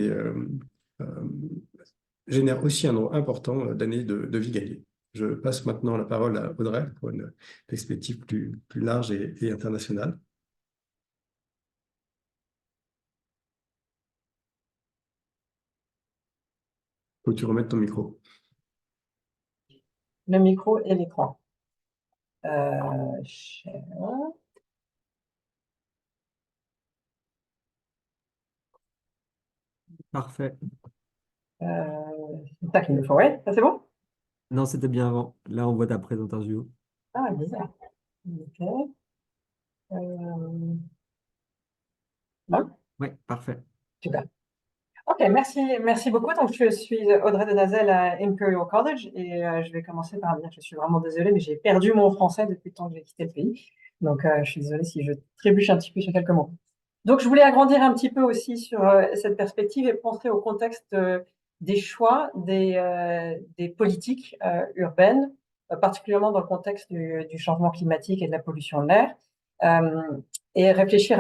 génèrent aussi un nombre important d'années de vie gagnées. Je passe maintenant la parole à Audrey pour une perspective plus large et internationale. Faut que tu remettes ton micro. Le micro et l'écran. Share. Parfait. C'est ça qu'il me faut, ouais, ça c'est bon? Non, c'était bien avant. Là, on voit ta présentation. Ah, bizarre. Ok. Bon, Ouais, parfait. super. Ok, merci beaucoup. Donc, je suis Audrey Denazel à Imperial College et je vais commencer par dire que je suis vraiment désolée, mais j'ai perdu mon français depuis le temps que j'ai quitté le pays. Donc, je suis désolée si je trébuche un petit peu sur quelques mots. Donc, je voulais agrandir un petit peu aussi sur cette perspective et penser au contexte des choix des politiques urbaines, particulièrement dans le contexte du changement climatique et de la pollution de l'air. Et réfléchir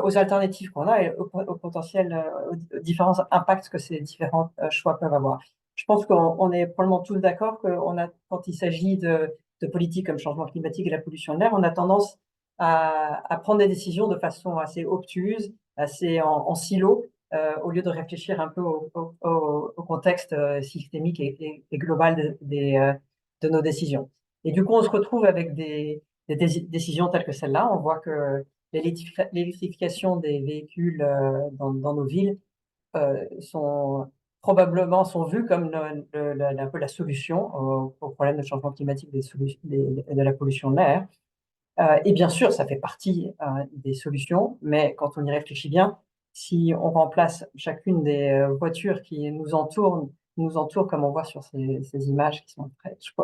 aux alternatives qu'on a et au potentiel, aux différents impacts que ces différents choix peuvent avoir. Je pense qu'on est probablement tous d'accord quand il s'agit de politiques comme changement climatique et la pollution de l'air, on a tendance à prendre des décisions de façon assez obtuse, assez en silo, au lieu de réfléchir un peu au contexte systémique et global de nos décisions. Et du coup, on se retrouve avec des décisions telles que celle-là. On voit que l'électrification des véhicules dans nos villes sont vues comme un peu la solution au problème de changement climatique de la pollution de l'air. Et bien sûr, ça fait partie des solutions, mais quand on y réfléchit bien, si on remplace chacune des voitures qui nous entourent, comme on voit sur ces images qui sont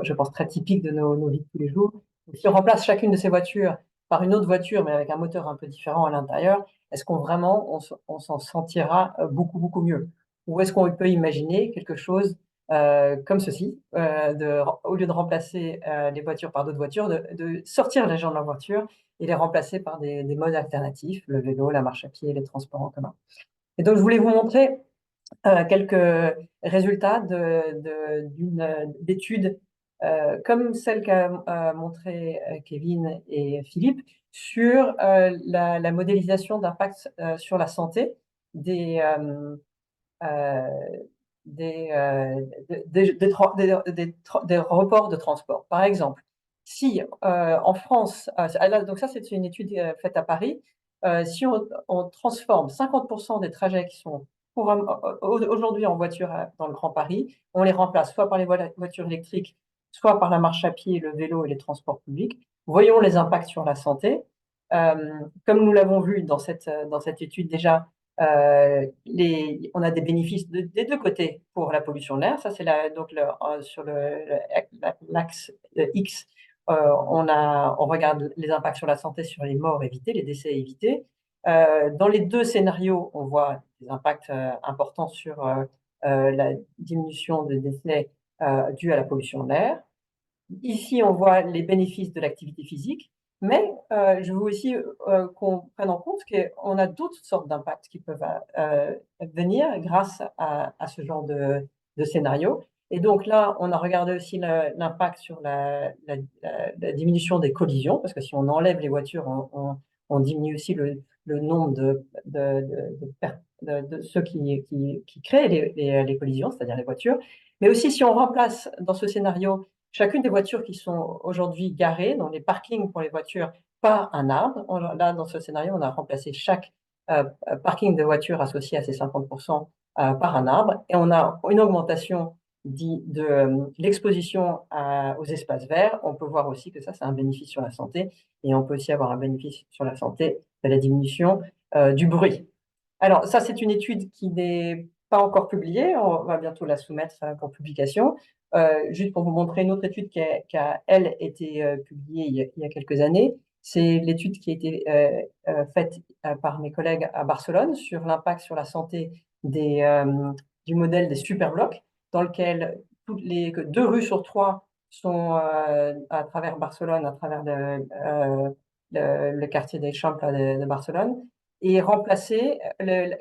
je pense, très typiques de nos vies de tous les jours, si on remplace chacune de ces voitures par une autre voiture, mais avec un moteur un peu différent à l'intérieur, est-ce qu'on vraiment on s'en sentira beaucoup, beaucoup mieux? Ou est-ce qu'on peut imaginer quelque chose comme ceci, au lieu de remplacer les voitures par d'autres voitures, de sortir les gens de leur voiture et les remplacer par des modes alternatifs, le vélo, la marche à pied, les transports en commun. Et donc, je voulais vous montrer quelques résultats d'études comme celle qu'a montré Kevin et Philippe sur la modélisation d'impact sur la santé des, des, des reports de transport. Par exemple, si en France, donc ça c'est une étude faite à Paris, si on transforme 50% des trajets qui sont aujourd'hui en voiture dans le Grand Paris, on les remplace soit par les voitures électriques, soit par la marche à pied, le vélo et les transports publics. Voyons les impacts sur la santé. Comme nous l'avons vu dans cette étude déjà, on a des bénéfices des deux côtés pour la pollution de l'air. Ça, c'est donc sur l'axe X, on regarde les impacts sur la santé, sur les morts évitées, les décès évités. Dans les deux scénarios, on voit des impacts importants sur la diminution des décès dus à la pollution de l'air. Ici, on voit les bénéfices de l'activité physique, Mais je veux aussi qu'on prenne en compte qu'on a d'autres sortes d'impacts qui peuvent venir grâce à ce genre de scénario. Et donc là, on a regardé aussi l'impact sur la diminution des collisions, parce que si on enlève les voitures, on diminue aussi le nombre de ceux qui créent les collisions, c'est-à-dire les voitures. Mais aussi, si on remplace dans ce scénario chacune des voitures qui sont aujourd'hui garées dans les parkings pour les voitures par un arbre. Là, dans ce scénario, on a remplacé chaque parking de voitures associé à ces 50% par un arbre. Et on a une augmentation de l'exposition aux espaces verts. On peut voir aussi que ça, c'est un bénéfice sur la santé. Et on peut aussi avoir un bénéfice sur la santé de la diminution du bruit. Alors, ça, c'est une étude qui n'est pas encore publiée. On va bientôt la soumettre pour publication. Juste pour vous montrer une autre étude qui a elle, été publiée il y a quelques années. C'est l'étude qui a été faite par mes collègues à Barcelone sur l'impact sur la santé du modèle des superblocs, dans lequel que 2 rues sur 3 sont à travers Barcelone, à travers le quartier d'Eixample de Barcelone, et remplacer les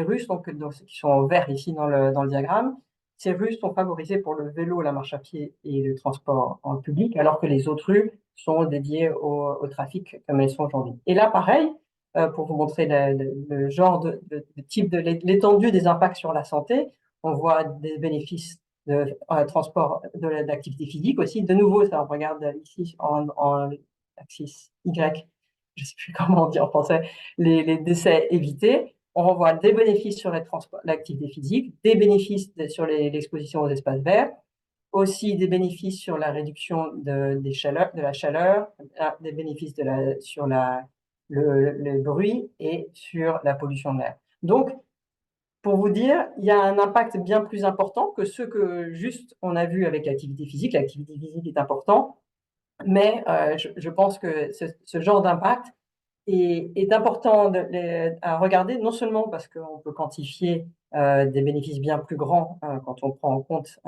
rues qui sont en vert ici dans le diagramme. Ces rues sont favorisées pour le vélo, la marche à pied et le transport en public, alors que les autres rues sont dédiées au trafic comme elles sont aujourd'hui. Et là, pareil, pour vous montrer le genre de type l'étendue des impacts sur la santé, on voit des bénéfices de transport d'activité physique aussi. De nouveau, ça, on regarde ici en axis Y, je ne sais plus comment on dit en français, les décès évités. On voit des bénéfices sur l'activité physique, des bénéfices sur l'exposition aux espaces verts, aussi des bénéfices sur la réduction de la chaleur, des bénéfices sur le bruit et sur la pollution de l'air. Donc, pour vous dire, il y a un impact bien plus important que ce que juste on a vu avec l'activité physique. L'activité physique est important, mais je pense que ce genre d'impact est important à regarder, non seulement parce qu'on peut quantifier des bénéfices bien plus grands quand on prend en compte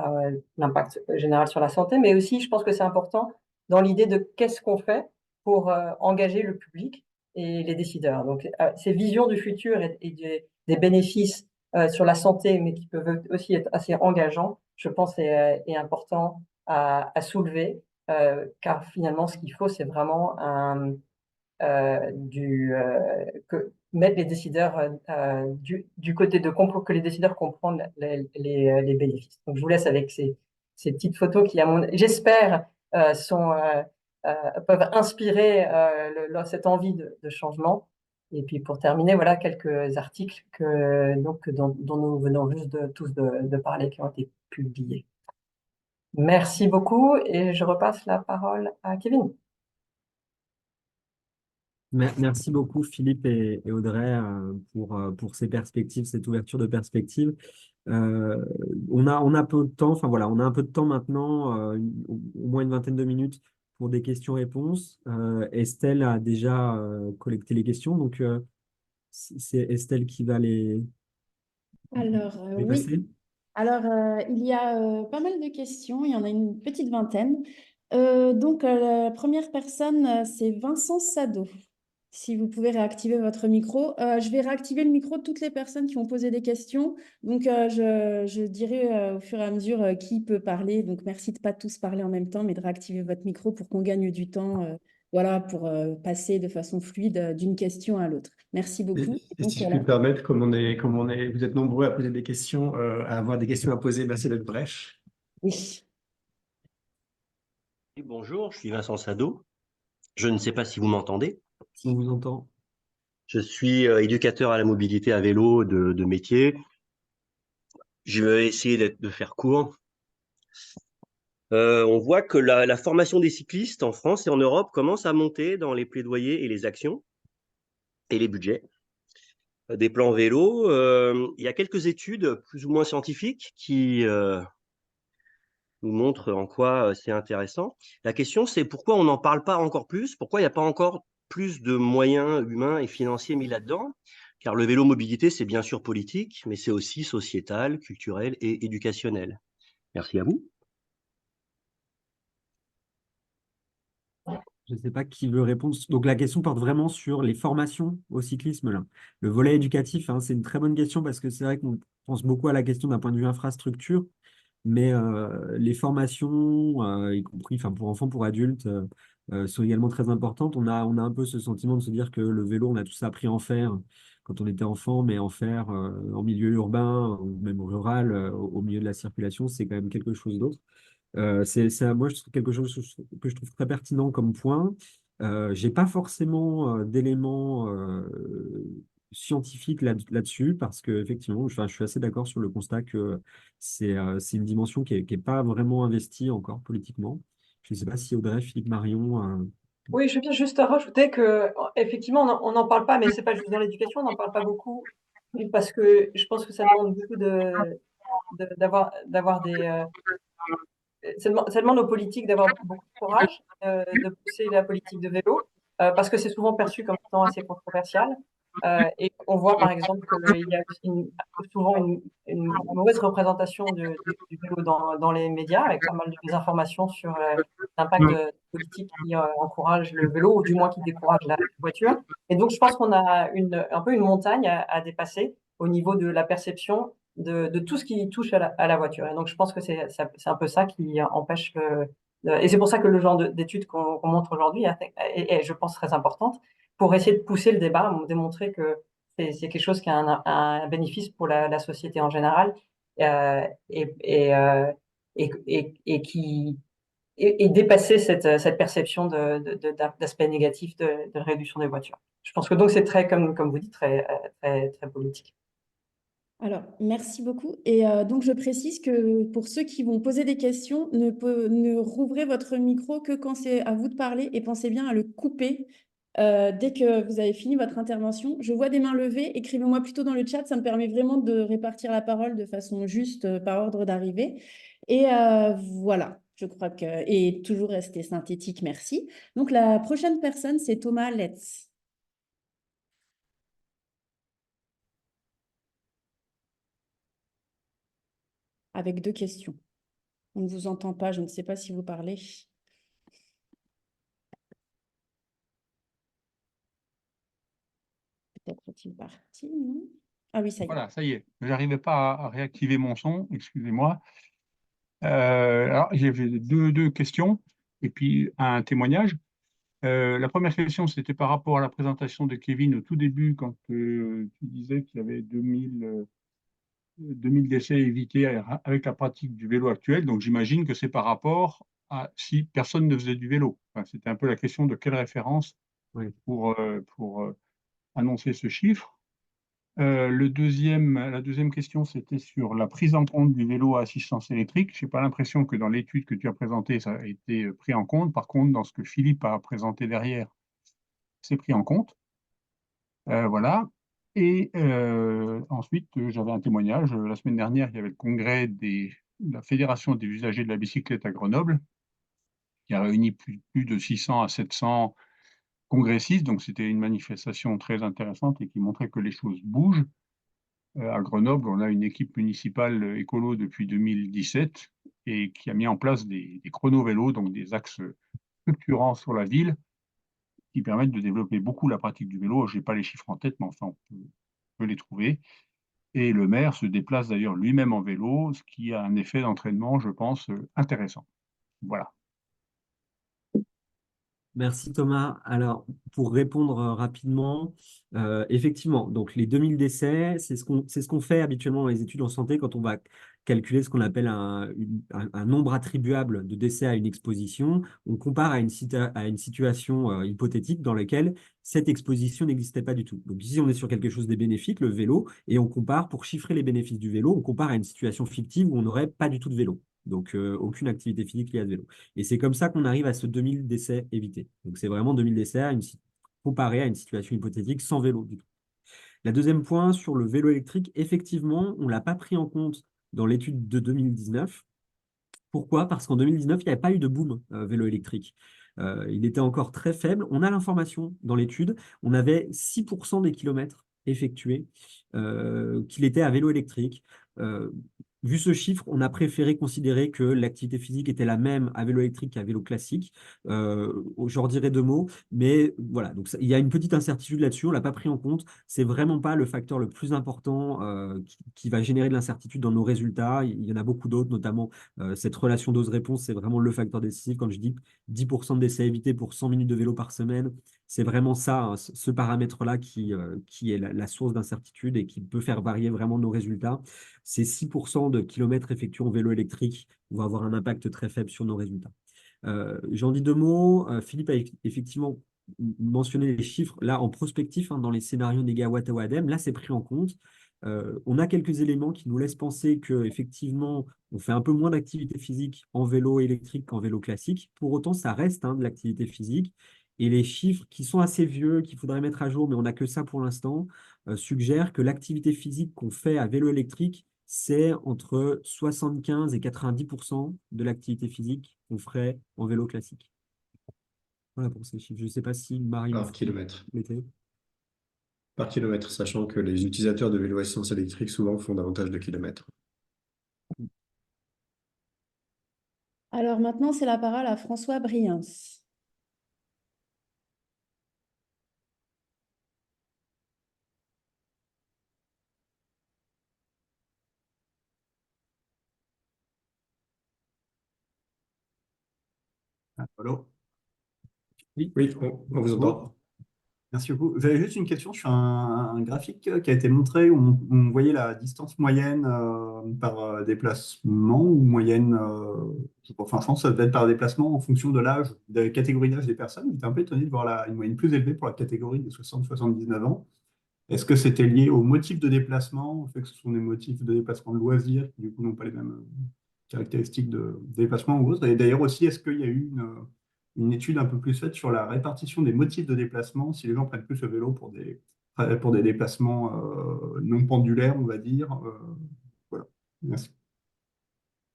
l'impact général sur la santé, mais aussi je pense que c'est important dans l'idée de qu'est-ce qu'on fait pour engager le public et les décideurs. Donc ces visions du futur et des bénéfices sur la santé, mais qui peuvent aussi être assez engageants, je pense est important à soulever, car finalement ce qu'il faut, c'est vraiment mettre les décideurs du côté que les décideurs comprennent les bénéfices. Donc, je vous laisse avec ces petites photos qui, j'espère, peuvent inspirer cette envie de changement. Et puis, pour terminer, voilà quelques articles dont nous venons juste tous de parler, qui ont été publiés. Merci beaucoup et je repasse la parole à Kevin. Merci beaucoup Philippe et Audrey pour ces perspectives, cette ouverture de perspective. On a peu de temps, enfin voilà, on a un peu de temps maintenant, au moins une vingtaine de minutes pour des questions-réponses. Estelle a déjà collecté les questions, donc c'est Estelle qui va les Oui. passer. Alors, il y a pas mal de questions, il y en a une petite vingtaine. Donc, la première personne, c'est Vincent Sado. Si vous pouvez réactiver votre micro. Je vais réactiver le micro de toutes les personnes qui ont posé des questions. Donc, je dirai au fur et à mesure qui peut parler. Donc, merci de ne pas tous parler en même temps, mais de réactiver votre micro pour qu'on gagne du temps, voilà, pour passer de façon fluide d'une question à l'autre. Merci beaucoup. Et Donc, si je voilà. puis me permettre, vous êtes nombreux à poser des questions, à avoir des questions à poser, c'est notre brèche. Oui. Bonjour, je suis Vincent Sado. Je ne sais pas si vous m'entendez. On vous entend. Je suis éducateur à la mobilité à vélo de métier. Je vais essayer de faire court. On voit que la formation des cyclistes en France et en Europe commence à monter dans les plaidoyers et les actions et les budgets des plans vélo. Il y a quelques études plus ou moins scientifiques qui nous montrent en quoi c'est intéressant. La question, c'est pourquoi on n'en parle pas encore plus? Pourquoi il n'y a pas encore plus de moyens humains et financiers mis là-dedans? Car le vélo mobilité, c'est bien sûr politique, mais c'est aussi sociétal, culturel et éducationnel. Merci à vous. Je ne sais pas qui veut répondre. Donc, la question porte vraiment sur les formations au cyclisme, là. Le volet éducatif, hein, c'est une très bonne question parce que c'est vrai qu'on pense beaucoup à la question d'un point de vue infrastructure, mais les formations, y compris enfin, pour enfants, pour adultes, sont également très importantes. On a un peu ce sentiment de se dire que le vélo, on a tous appris à en faire quand on était enfant, mais en faire en milieu urbain ou même rural, au milieu de la circulation, c'est quand même quelque chose d'autre. Moi, je trouve quelque chose que je trouve très pertinent comme point. J'ai pas forcément d'éléments scientifiques là-dessus parce que effectivement, enfin, je suis assez d'accord sur le constat que c'est une dimension qui est pas vraiment investie encore politiquement. Je ne sais pas si Audrey, Philippe, Marion. Oui, je veux bien juste rajouter que, effectivement, on n'en parle pas, mais c'est pas juste dans l'éducation, on n'en parle pas beaucoup, parce que je pense que ça demande beaucoup d'avoir ça demande aux politiques d'avoir beaucoup de courage, de pousser la politique de vélo, parce que c'est souvent perçu comme étant assez controversial. Et on voit par exemple qu'il y a aussi souvent une mauvaise représentation du vélo dans les médias, avec pas mal de désinformations sur l'impact de politiques qui encouragent le vélo, ou du moins qui découragent la voiture. Et donc je pense qu'on a un peu une montagne à dépasser au niveau de la perception de tout ce qui touche à la voiture. Et donc, je pense que c'est un peu ça qui empêche et c'est pour ça que le genre d'études qu'on montre aujourd'hui est, je pense, très importante pour essayer de pousser le débat, démontrer que c'est quelque chose qui a un bénéfice pour la société en général et, et qui et dépasser cette perception d'aspect négatif de réduction des voitures. Je pense que donc c'est très, comme vous dites, très politique. Alors, merci beaucoup. Et donc, je précise que pour ceux qui vont poser des questions, ne rouvrez votre micro que quand c'est à vous de parler et pensez bien à le couper dès que vous avez fini votre intervention. Je vois des mains levées. Écrivez-moi plutôt dans le chat. Ça me permet vraiment de répartir la parole de façon juste par ordre d'arrivée. Et voilà, je crois que... Et toujours rester synthétique, merci. Donc, la prochaine personne, c'est Thomas Letz. Avec 2 questions. On ne vous entend pas, je ne sais pas si vous parlez. Peut-être est-il parti, non? Ah oui, ça y est. Voilà, ça y est. Je n'arrivais pas à réactiver mon son, excusez-moi. Alors, j'avais deux questions et puis un témoignage. La première question, c'était par rapport à la présentation de Kevin au tout début, quand tu disais qu'il y avait 2000 décès évités avec la pratique du vélo actuel. Donc, j'imagine que c'est par rapport à si personne ne faisait du vélo. Enfin, c'était un peu la question de quelle référence Oui. pour annoncer ce chiffre. La deuxième question, c'était sur la prise en compte du vélo à assistance électrique. Je n'ai pas l'impression que dans l'étude que tu as présentée, ça a été pris en compte. Par contre, dans ce que Philippe a présenté derrière, c'est pris en compte. Voilà. Et ensuite, j'avais un témoignage. La semaine dernière, il y avait le congrès de la Fédération des usagers de la bicyclette à Grenoble, qui a réuni plus de 600 à 700 congressistes. Donc, c'était une manifestation très intéressante et qui montrait que les choses bougent. À Grenoble, on a une équipe municipale écolo depuis 2017 et qui a mis en place des chrono-vélos, donc des axes structurants sur la ville, qui permettent de développer beaucoup la pratique du vélo. Je n'ai pas les chiffres en tête, mais enfin, on peut les trouver. Et le maire se déplace d'ailleurs lui-même en vélo, ce qui a un effet d'entraînement, je pense, intéressant. Voilà. Merci Thomas. Alors, pour répondre rapidement, effectivement, donc les 2000 décès, c'est ce qu'on fait habituellement dans les études en santé quand on va calculer ce qu'on appelle un nombre attribuable de décès à une exposition. On compare à une situation hypothétique dans laquelle cette exposition n'existait pas du tout. Donc ici, on est sur quelque chose de bénéfique, le vélo, et on compare, pour chiffrer les bénéfices du vélo, on compare à une situation fictive où on n'aurait pas du tout de vélo. Donc, aucune activité physique liée à ce vélo. Et c'est comme ça qu'on arrive à ce 2000 décès évités. Donc, c'est vraiment 2000 décès comparé à une situation hypothétique sans vélo du tout. La deuxième point sur le vélo électrique, effectivement, on ne l'a pas pris en compte dans l'étude de 2019. Pourquoi? Parce qu'en 2019, il n'y avait pas eu de boom vélo électrique. Il était encore très faible. On a l'information dans l'étude. On avait 6% des kilomètres effectués qu'il était à vélo électrique. vu ce chiffre, on a préféré considérer que l'activité physique était la même à vélo électrique qu'à vélo classique. Je leur dirai deux mots, mais voilà, donc il y a une petite incertitude là-dessus, on ne l'a pas pris en compte. C'est vraiment pas le facteur le plus important qui va générer de l'incertitude dans nos résultats. Il y en a beaucoup d'autres, notamment cette relation dose-réponse, c'est vraiment le facteur décisif. Quand je dis 10% de décès évités pour 100 minutes de vélo par semaine, c'est vraiment ça, hein, ce paramètre-là qui est la source d'incertitude et qui peut faire varier vraiment nos résultats. Ces 6% de kilomètres effectués en vélo électrique vont avoir un impact très faible sur nos résultats. J'en dis deux mots. Philippe a effectivement mentionné les chiffres. Là, en prospectif, hein, dans les scénarios négawatt à Wadem, là, c'est pris en compte. On a quelques éléments qui nous laissent penser qu'effectivement, on fait un peu moins d'activité physique en vélo électrique qu'en vélo classique. Pour autant, ça reste hein, de l'activité physique. Et les chiffres qui sont assez vieux, qu'il faudrait mettre à jour, mais on n'a que ça pour l'instant, suggèrent que l'activité physique qu'on fait à vélo électrique, c'est entre 75 et 90% de l'activité physique qu'on ferait en vélo classique. Voilà pour ces chiffres. Je ne sais pas si Marie ou par Philippe kilomètre. l'étaient. Par kilomètre, sachant que les utilisateurs de vélos à essence électrique souvent font davantage de kilomètres. Alors maintenant, c'est la parole à François Briens. Allô? Oui. Oui, on vous entend. Merci beaucoup. J'avais juste une question sur un graphique qui a été montré où on voyait la distance moyenne par déplacement ou moyenne, enfin je pense que ça devait être par déplacement en fonction de l'âge, de la catégorie d'âge des personnes. J'étais un peu étonné de voir une moyenne plus élevée pour la catégorie des 60-79 ans. Est-ce que c'était lié au motif de déplacement, au fait que ce sont des motifs de déplacement de loisirs qui du coup n'ont pas les mêmes caractéristiques de déplacement ou autre? Et d'ailleurs aussi, est-ce qu'il y a eu une étude un peu plus faite sur la répartition des motifs de déplacement, si les gens prennent plus le vélo pour des déplacements non pendulaires, on va dire. Voilà. Merci.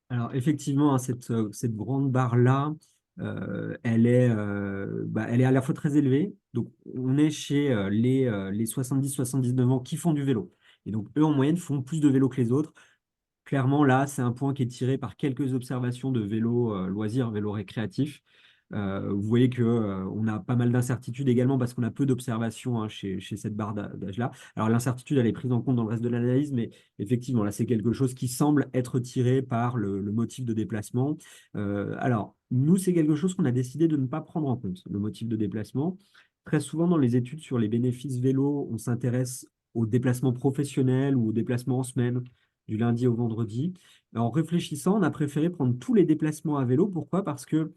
Alors effectivement, hein, cette grande barre-là, elle est à la fois très élevée. Donc on est chez les 70-79 ans qui font du vélo. Et donc eux, en moyenne, font plus de vélo que les autres. Clairement, là, c'est un point qui est tiré par quelques observations de vélo loisirs, vélo récréatif. Vous voyez que, on a pas mal d'incertitudes également parce qu'on a peu d'observations hein, chez cette barre d'âge-là. Alors, l'incertitude, elle est prise en compte dans le reste de l'analyse, mais effectivement, là, c'est quelque chose qui semble être tiré par le motif de déplacement. Alors, nous, c'est quelque chose qu'on a décidé de ne pas prendre en compte, le motif de déplacement. Très souvent, dans les études sur les bénéfices vélo, on s'intéresse aux déplacements professionnels ou aux déplacements en semaine du lundi au vendredi. En réfléchissant, on a préféré prendre tous les déplacements à vélo. Pourquoi? Parce que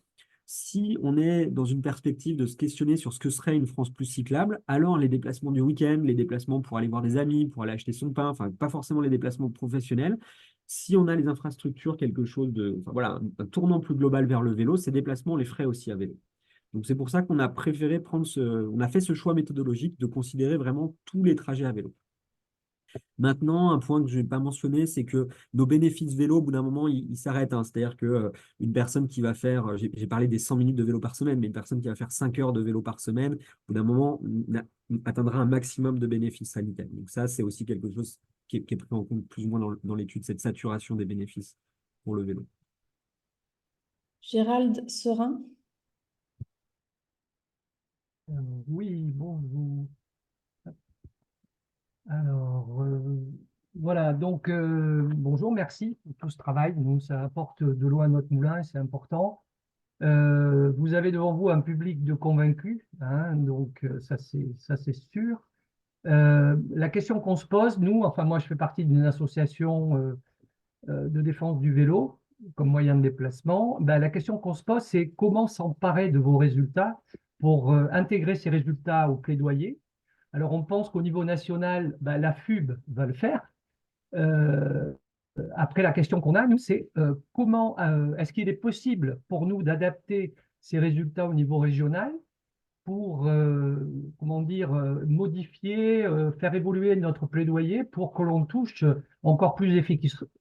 si on est dans une perspective de se questionner sur ce que serait une France plus cyclable, alors les déplacements du week-end, les déplacements pour aller voir des amis, pour aller acheter son pain, enfin pas forcément les déplacements professionnels, si on a les infrastructures, quelque chose de, enfin, voilà, un tournant plus global vers le vélo, ces déplacements, on les ferait aussi à vélo. Donc c'est pour ça qu'on a préféré on a fait ce choix méthodologique de considérer vraiment tous les trajets à vélo. Maintenant, un point que je n'ai pas mentionné, c'est que nos bénéfices vélo, au bout d'un moment, ils s'arrêtent, hein. C'est-à-dire que une personne qui va faire, j'ai parlé des 100 minutes de vélo par semaine, mais une personne qui va faire 5 heures de vélo par semaine, au bout d'un moment, atteindra un maximum de bénéfices sanitaires. Donc ça, c'est aussi quelque chose qui est pris en compte plus ou moins dans l'étude, cette saturation des bénéfices pour le vélo. Gérald Serin. Oui, bonjour. Alors, voilà, donc bonjour, merci pour tout ce travail. Nous, ça apporte de l'eau à notre moulin, c'est important. Vous avez devant vous un public de convaincus, hein, donc ça c'est sûr. La question qu'on se pose, nous, enfin moi je fais partie d'une association de défense du vélo comme moyen de déplacement. Ben, la question qu'on se pose, c'est comment s'emparer de vos résultats pour intégrer ces résultats au plaidoyer. Alors, on pense qu'au niveau national, ben, la FUB va le faire. Euh, Après, la question qu'on a, nous, c'est comment est-ce qu'il est possible pour nous d'adapter ces résultats au niveau régional pour, comment dire, modifier, faire évoluer notre plaidoyer pour que l'on touche encore plus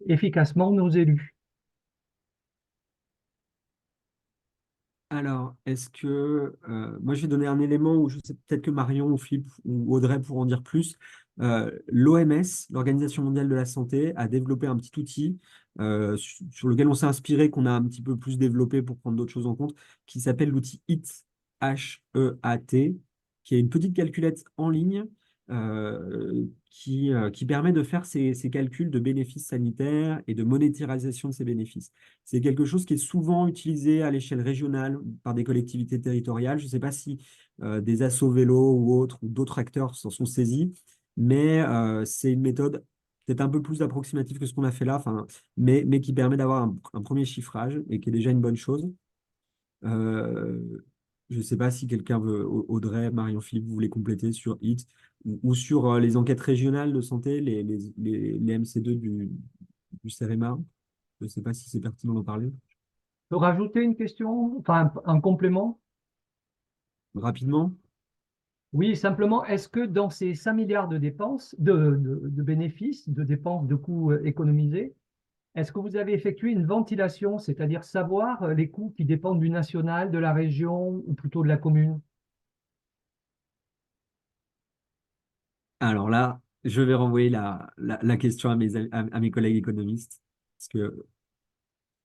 efficacement nos élus. Alors, est-ce que moi je vais donner un élément où je sais peut-être que Marion ou Philippe ou Audrey pourront en dire plus. L'OMS, l'Organisation mondiale de la santé, a développé un petit outil sur lequel on s'est inspiré, qu'on a un petit peu plus développé pour prendre d'autres choses en compte, qui s'appelle l'outil HEAT, H-E-A-T, qui est une petite calculette en ligne qui permet de faire ces calculs de bénéfices sanitaires et de monétarisation de ces bénéfices. C'est quelque chose qui est souvent utilisé à l'échelle régionale par des collectivités territoriales. Je ne sais pas si des assos vélo ou autres, ou d'autres acteurs s'en sont saisis, mais c'est une méthode peut-être un peu plus approximative que ce qu'on a fait là, mais qui permet d'avoir un premier chiffrage et qui est déjà une bonne chose. Je ne sais pas si quelqu'un veut, Audrey, Marion, Philippe, vous voulez compléter sur HIT ou sur les enquêtes régionales de santé, les MC2 du CEREMA. Je ne sais pas si c'est pertinent d'en parler. Je peux rajouter une question, enfin un complément? Rapidement. Oui, simplement, est-ce que dans ces 5 milliards de dépenses, de bénéfices, de dépenses, de coûts économisés, est-ce que vous avez effectué une ventilation, c'est-à-dire savoir les coûts qui dépendent du national, de la région ou plutôt de la commune? Alors là, je vais renvoyer la question à mes collègues économistes, parce que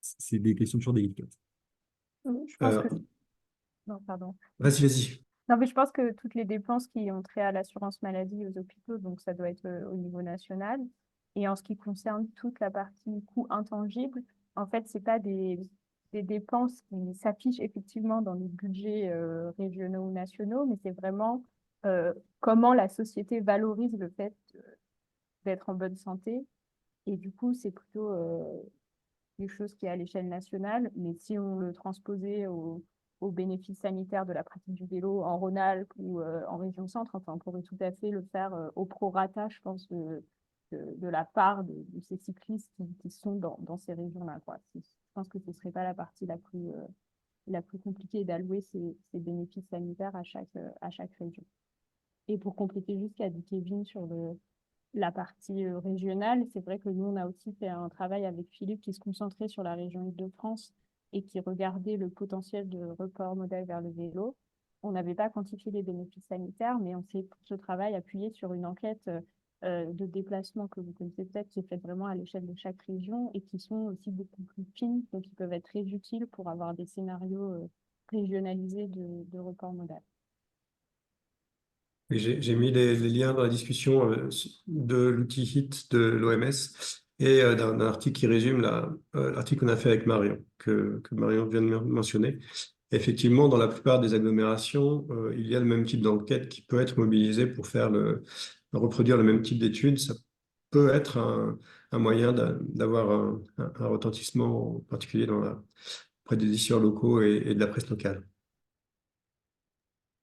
c'est des questions toujours délicates. Oui, je pense Euh, que... Non, pardon. Vas-y, vas-y. Non, mais je pense que toutes les dépenses qui ont trait à l'assurance maladie aux hôpitaux, donc ça doit être au niveau national. Et en ce qui concerne toute la partie coûts intangibles, en fait, c'est pas des dépenses qui s'affichent effectivement dans les budgets régionaux ou nationaux, mais c'est vraiment comment la société valorise le fait d'être en bonne santé. Et du coup, c'est plutôt quelque chose qui est à l'échelle nationale, mais si on le transposait aux bénéfices sanitaires de la pratique du vélo en Rhône-Alpes ou en région centre, enfin, on pourrait tout à fait le faire au prorata, je pense, de la part de ces cyclistes qui sont dans ces régions-là, quoi. Je pense que ce ne serait pas la partie la plus compliquée d'allouer ces bénéfices sanitaires à chaque région. Et pour compléter juste ce qu'a dit Kevin sur la partie régionale, c'est vrai que nous, on a aussi fait un travail avec Philippe qui se concentrait sur la région Île-de-France et qui regardait le potentiel de report modal vers le vélo. On n'avait pas quantifié les bénéfices sanitaires, mais on s'est pour ce travail appuyé sur une enquête de déplacement que vous connaissez peut-être, qui est faite vraiment à l'échelle de chaque région et qui sont aussi beaucoup plus fines, donc qui peuvent être très utiles pour avoir des scénarios régionalisés de report modal. Et j'ai mis les liens dans la discussion de l'outil HIT de l'OMS et d'un article qui résume l'article qu'on a fait avec Marion, que Marion vient de mentionner. Effectivement, dans la plupart des agglomérations, il y a le même type d'enquête qui peut être mobilisé pour reproduire le même type d'études. Ça peut être un moyen d'avoir un retentissement particulier auprès des décideurs locaux et de la presse locale.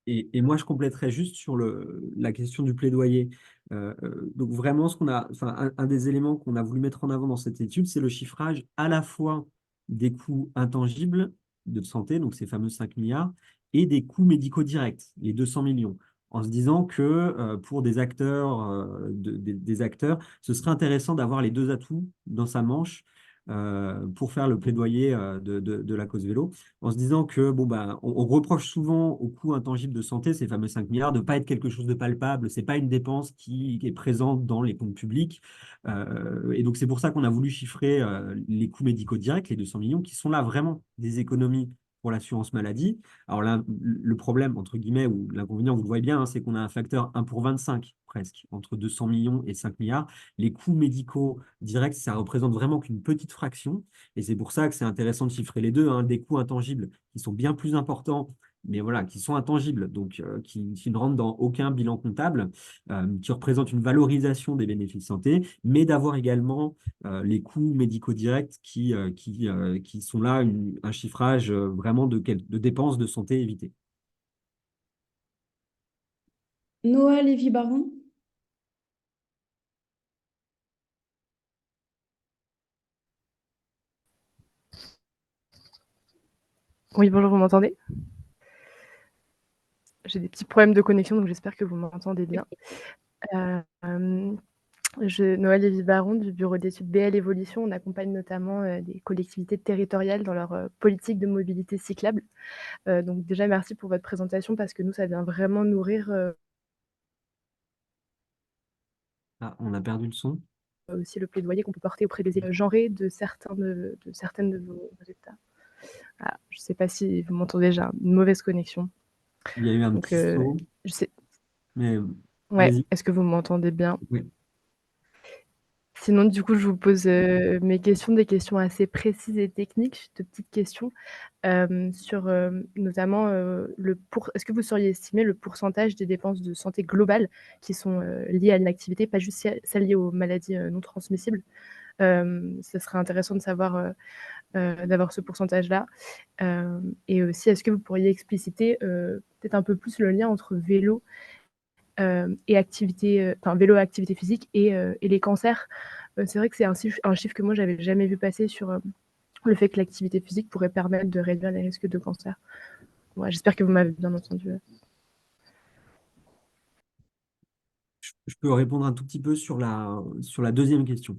Et moi, je compléterais juste sur la question du plaidoyer. Donc vraiment, un des éléments qu'on a voulu mettre en avant dans cette étude, c'est le chiffrage à la fois des coûts intangibles de santé, donc ces fameux 5 milliards, et des coûts médicaux directs, les 200 millions, en se disant que pour des acteurs, des acteurs, ce serait intéressant d'avoir les deux atouts dans sa manche pour faire le plaidoyer de la cause vélo, en se disant que bon, bah, on reproche souvent aux coûts intangibles de santé, ces fameux 5 milliards, de ne pas être quelque chose de palpable, ce n'est pas une dépense qui est présente dans les comptes publics. Et donc, c'est pour ça qu'on a voulu chiffrer les coûts médicaux directs, les 200 millions, qui sont là vraiment des économies pour l'assurance maladie. Alors là, le problème, entre guillemets, ou l'inconvénient, vous le voyez bien, hein, c'est qu'on a un facteur 1 pour 25, presque, entre 200 millions et 5 milliards. Les coûts médicaux directs, ça représente vraiment qu'une petite fraction. Et c'est pour ça que c'est intéressant de chiffrer les deux, hein, des coûts intangibles qui sont bien plus importants, mais voilà, qui sont intangibles, donc qui ne rentrent dans aucun bilan comptable, qui représentent une valorisation des bénéfices santé, mais d'avoir également les coûts médicaux directs qui sont là un chiffrage vraiment de dépenses de santé évitées. Noah Lévy-Baron. Oui, bonjour, vous m'entendez? J'ai des petits problèmes de connexion, donc j'espère que vous m'entendez bien. Noël Lévy-Baron du bureau d'études BL Évolution. On accompagne notamment des collectivités territoriales dans leur politique de mobilité cyclable. Donc déjà, merci pour votre présentation parce que nous, ça vient vraiment nourrir Ah, on a perdu le son. Aussi le plaidoyer qu'on peut porter auprès des élèves genrés de certaines de vos résultats. Ah, je ne sais pas si vous m'entendez, j'ai une mauvaise connexion. Il y a eu un Donc, petit saut, je sais. mais Ouais, allez-y. est-ce que vous m'entendez bien? Oui. Sinon, du coup, je vous pose mes questions, des questions assez précises et techniques, de petites questions sur notamment est-ce que vous sauriez estimer le pourcentage des dépenses de santé globales qui sont liées à l'inactivité, pas juste celles liées aux maladies non transmissibles? Ce serait intéressant de savoir, d'avoir ce pourcentage-là. Et aussi, est-ce que vous pourriez expliciter peut-être un peu plus le lien entre vélo et activité, enfin vélo et activité physique et les cancers? C'est vrai que c'est un chiffre que moi, j'avais jamais vu passer sur le fait que l'activité physique pourrait permettre de réduire les risques de cancer. Ouais, j'espère que vous m'avez bien entendu. Je peux répondre un tout petit peu sur sur la deuxième question,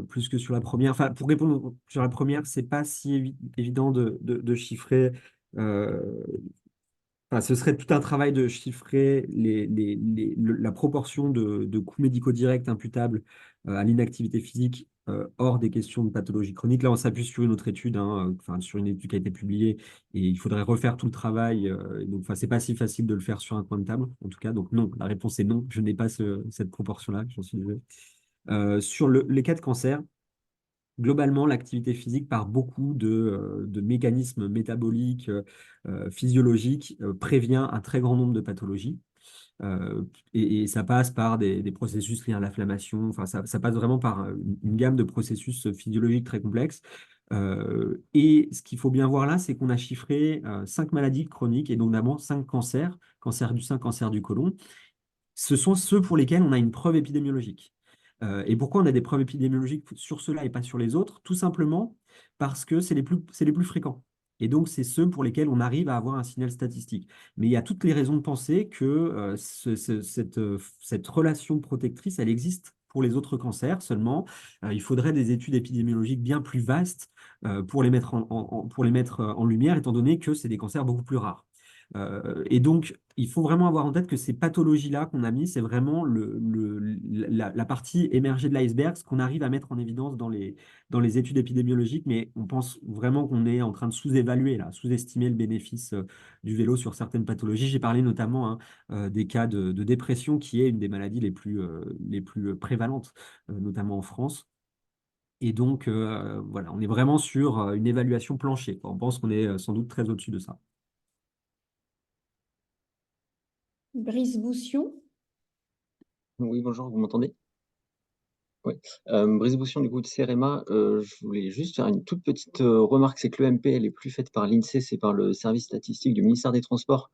plus que sur la première. Enfin, pour répondre sur la première, c'est pas si évident de chiffrer. euh, Enfin, ce serait tout un travail de chiffrer la proportion de coûts médicaux directs imputables à l'inactivité physique hors des questions de pathologie chronique. Là, on s'appuie sur une autre étude, hein, enfin, sur une étude qui a été publiée, et il faudrait refaire tout le travail. Donc, enfin, c'est pas si facile de le faire sur un coin de table, en tout cas. Donc, non, la réponse est non. Je n'ai pas cette proportion-là, j'en suis désolé. Sur les cas de cancer, globalement, l'activité physique, par beaucoup de mécanismes métaboliques, physiologiques, prévient un très grand nombre de pathologies. Et ça passe par des processus liés à l'inflammation. Enfin, ça passe vraiment par une gamme de processus physiologiques très complexes. Et ce qu'il faut bien voir là, c'est qu'on a chiffré 5 maladies chroniques et donc d'abord 5 cancers, cancer du sein, cancer du côlon. Ce sont ceux pour lesquels on a une preuve épidémiologique. Et pourquoi on a des preuves épidémiologiques sur ceux-là et pas sur les autres? Tout simplement parce que c'est les plus fréquents. Et donc, c'est ceux pour lesquels on arrive à avoir un signal statistique. Mais il y a toutes les raisons de penser que cette relation protectrice, elle existe pour les autres cancers seulement. Il faudrait des études épidémiologiques bien plus vastes pour les mettre pour les mettre en lumière, étant donné que c'est des cancers beaucoup plus rares. Et donc, il faut vraiment avoir en tête que ces pathologies-là qu'on a mis, c'est vraiment la partie émergée de l'iceberg, ce qu'on arrive à mettre en évidence dans les études épidémiologiques, mais on pense vraiment qu'on est en train de sous-évaluer, là, sous-estimer le bénéfice du vélo sur certaines pathologies. J'ai parlé notamment, hein, des cas de dépression, qui est une des maladies les plus prévalentes, notamment en France. Et donc, voilà, on est vraiment sur une évaluation plancher, quoi. On pense qu'on est sans doute très au-dessus de ça. Brice Boussion. Oui, bonjour, vous m'entendez? Oui. Brice Boussion, du coup, de CEREMA. Je voulais juste faire une toute petite remarque, c'est que l'EMP, elle est plus faite par l'INSEE, c'est par le service statistique du ministère des Transports.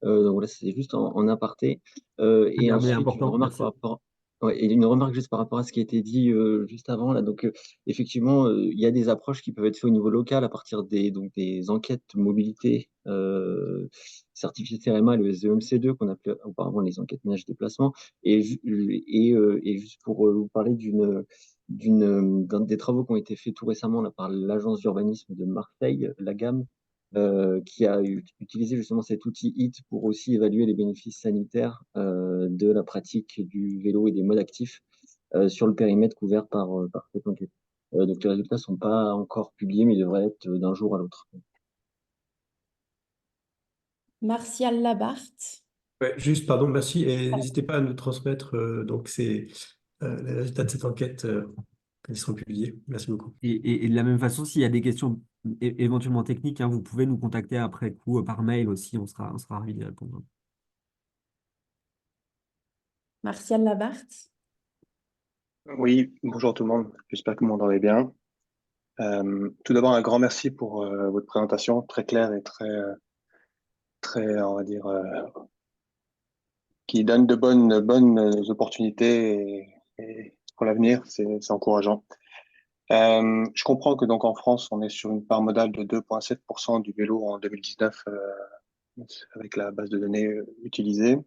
Donc voilà, c'est juste en aparté. Très Et bien, mais ensuite, une important, remarque merci. par rapport, ouais, et une remarque juste par rapport à ce qui a été dit juste avant là. Donc effectivement, il y a des approches qui peuvent être faites au niveau local à partir des enquêtes mobilité certifiées CEREMA, le SEMC2 qu'on appelait auparavant les enquêtes ménage déplacement. Et juste pour vous parler d'un des travaux qui ont été faits tout récemment là, par l'agence d'urbanisme de Marseille, la gamme, qui a utilisé justement cet outil HIT pour aussi évaluer les bénéfices sanitaires de la pratique du vélo et des modes actifs sur le périmètre couvert par cette enquête. Donc les résultats ne sont pas encore publiés, mais ils devraient être d'un jour à l'autre. Martial Labarthe. Ouais, juste, pardon, merci. Et n'hésitez pas à nous transmettre donc les résultats de cette enquête quand ils seront publiés. Merci beaucoup. Et de la même façon, s'il y a des questions éventuellement techniques, hein, vous pouvez nous contacter après coup par mail aussi, on sera ravis d'y répondre. Martial Labarthe. Oui, bonjour tout le monde. J'espère que vous m'entendez bien. Tout d'abord, un grand merci pour votre présentation, très claire et très, on va dire, qui donne de bonnes opportunités et pour l'avenir, c'est encourageant. Je comprends que donc en France, on est sur une part modale de 2,7% du vélo en 2019 avec la base de données utilisée.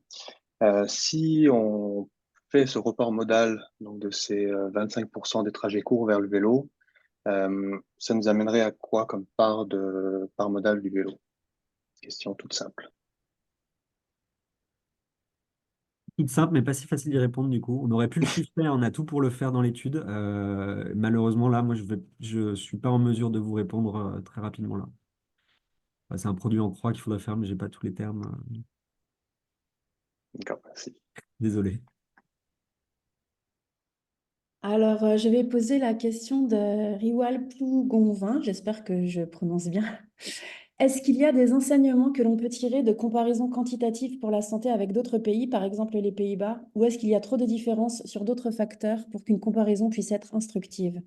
Si on fait ce report modal donc de ces 25% des trajets courts vers le vélo, ça nous amènerait à quoi comme part modale du vélo? Question toute simple. Toute simple, mais pas si facile d'y répondre du coup. On aurait pu le chiffrer, on a tout pour le faire dans l'étude. Malheureusement, là, moi, je suis pas en mesure de vous répondre très rapidement là. Enfin, c'est un produit en croix qu'il faudrait faire, mais j'ai pas tous les termes. D'accord, merci. Désolé. Alors, je vais poser la question de Riwal Plougonvin, j'espère que je prononce bien. Est-ce qu'il y a des enseignements que l'on peut tirer de comparaisons quantitatives pour la santé avec d'autres pays, par exemple les Pays-Bas, ou est-ce qu'il y a trop de différences sur d'autres facteurs pour qu'une comparaison puisse être instructive?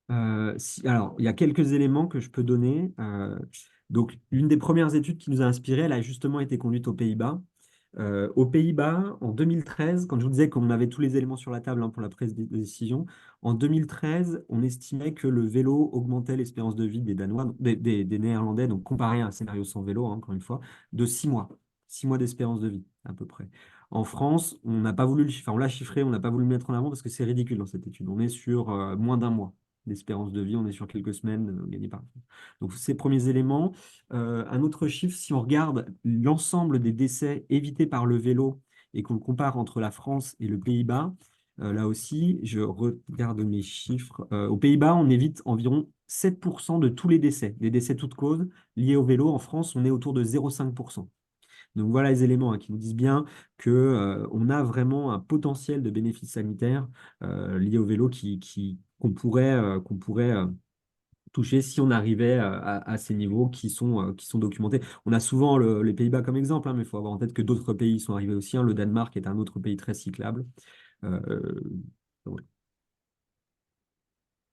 Alors, il y a quelques éléments que je peux donner. Donc, l'une des premières études qui nous a inspiré, elle a justement été conduite aux Pays-Bas. Aux Pays-Bas, en 2013, quand je vous disais qu'on avait tous les éléments sur la table pour la prise de décision, en 2013, on estimait que le vélo augmentait l'espérance de vie des Danois, des Néerlandais, donc comparé à un scénario sans vélo, encore une fois, de 6 mois. 6 mois d'espérance de vie, à peu près. En France, on n'a pas voulu le chiffrer, on l'a chiffré, on n'a pas voulu le mettre en avant parce que c'est ridicule dans cette étude. On est sur moins d'un mois d'espérance de vie, on est sur quelques semaines gagnées par. Donc, ces premiers éléments. Un autre chiffre, si on regarde l'ensemble des décès évités par le vélo et qu'on le compare entre la France et le Pays-Bas, là aussi, je regarde mes chiffres. Aux Pays-Bas, on évite environ 7% de tous les décès, des décès toutes causes liés au vélo. En France, on est autour de 0,5%. Donc voilà les éléments qui nous disent bien qu'on a vraiment un potentiel de bénéfices sanitaires liés au vélo qu'on pourrait toucher si on arrivait à ces niveaux qui sont documentés. On a souvent les Pays-Bas comme exemple, mais il faut avoir en tête que d'autres pays y sont arrivés aussi. Le Danemark est un autre pays très cyclable. Euh, ouais.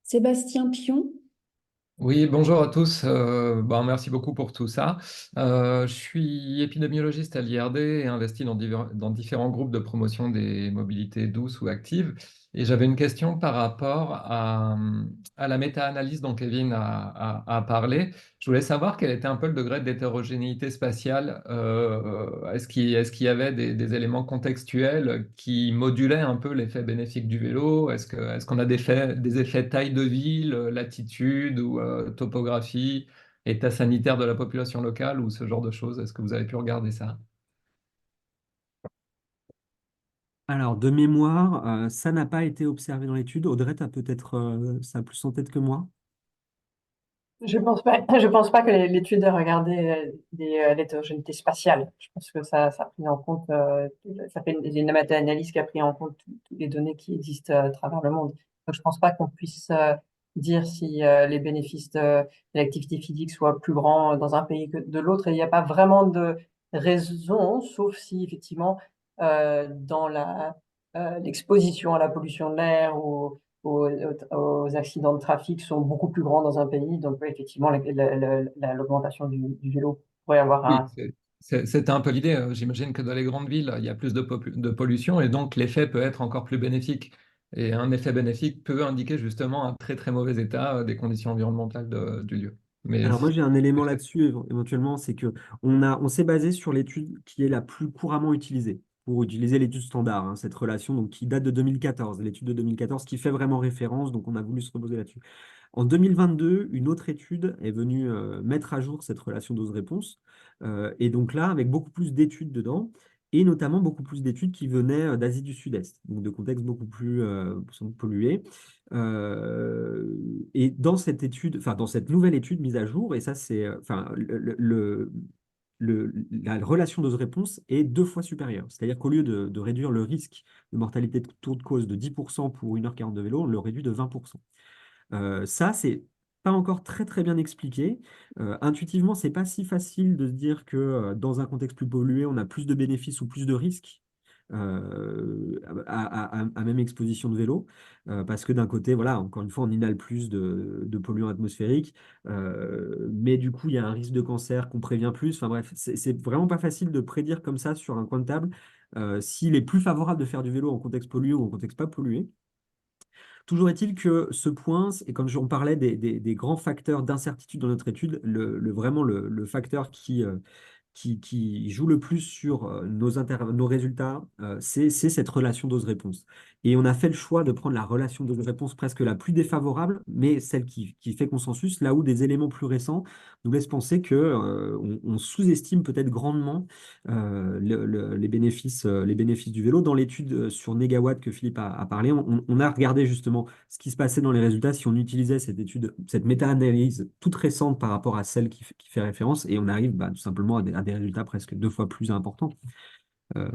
Sébastien Pion. Oui, bonjour à tous. Merci beaucoup pour tout ça. Je suis épidémiologiste à l'IRD et investi dans différents groupes de promotion des mobilités douces ou actives. Et j'avais une question par rapport à la méta-analyse dont Kevin a parlé. Je voulais savoir quel était un peu le degré d'hétérogénéité spatiale. Est-ce qu'il y avait des éléments contextuels qui modulaient un peu l'effet bénéfique du vélo? Est-ce qu'on a des effets taille de ville, latitude ou topographie, état sanitaire de la population locale ou ce genre de choses? Est-ce que vous avez pu regarder ça? Alors, de mémoire, ça n'a pas été observé dans l'étude. Audrey, tu as peut-être ça plus en tête que moi. Je pense pas que l'étude a regardé l'hétérogénéité spatiale. Je pense que ça a pris en compte, ça fait une méta-analyse qui a pris en compte toutes les données qui existent à travers le monde. Donc, je pense pas qu'on puisse dire si les bénéfices de l'activité physique soient plus grands dans un pays que de l'autre. Et il n'y a pas vraiment de raison, sauf si effectivement dans l'exposition à la pollution de l'air ou aux accidents de trafic sont beaucoup plus grands dans un pays. Donc, oui, effectivement, l'augmentation du vélo pourrait avoir Oui, un. c'était un peu l'idée. J'imagine que dans les grandes villes, il y a plus de pollution et donc l'effet peut être encore plus bénéfique. Et un effet bénéfique peut indiquer justement un très très mauvais état des conditions environnementales du lieu. Mais Alors moi j'ai un élément là-dessus éventuellement, c'est que on s'est basé sur l'étude qui est la plus couramment utilisée pour utiliser l'étude standard, cette relation donc, qui date de 2014, l'étude de 2014 qui fait vraiment référence, donc on a voulu se reposer là-dessus. En 2022, une autre étude est venue mettre à jour cette relation dose-réponse, et donc là avec beaucoup plus d'études dedans, et notamment beaucoup plus d'études qui venaient d'Asie du Sud-Est, donc de contextes beaucoup plus pollués. Et dans cette étude, enfin dans cette nouvelle étude mise à jour, et ça c'est, enfin la relation dose-réponse est 2 fois supérieure. C'est-à-dire qu'au lieu de réduire le risque de mortalité de tour de cause de 10% pour 1h40 de vélo, on le réduit de 20%. Ça, c'est pas encore très très bien expliqué. Intuitivement, c'est pas si facile de se dire que dans un contexte plus pollué, on a plus de bénéfices ou plus de risques à même exposition de vélo, parce que d'un côté, voilà, encore une fois, on inhale plus de polluants atmosphériques, mais du coup, il y a un risque de cancer qu'on prévient plus. Enfin bref, c'est vraiment pas facile de prédire comme ça sur un coin de table s'il est plus favorable de faire du vélo en contexte pollué ou en contexte pas pollué. Toujours est-il que ce point, et comme on parlait des grands facteurs d'incertitude dans notre étude, vraiment le facteur qui joue le plus sur nos résultats, c'est cette relation dose-réponse. Et on a fait le choix de prendre la relation de réponse presque la plus défavorable, mais celle qui fait consensus, là où des éléments plus récents nous laissent penser que on sous-estime peut-être grandement les bénéfices du vélo. Dans l'étude sur Négawatt que Philippe a parlé, on a regardé justement ce qui se passait dans les résultats si on utilisait cette étude, cette méta-analyse toute récente par rapport à celle qui fait référence, et on arrive tout simplement à des résultats presque 2 fois plus importants. Euh,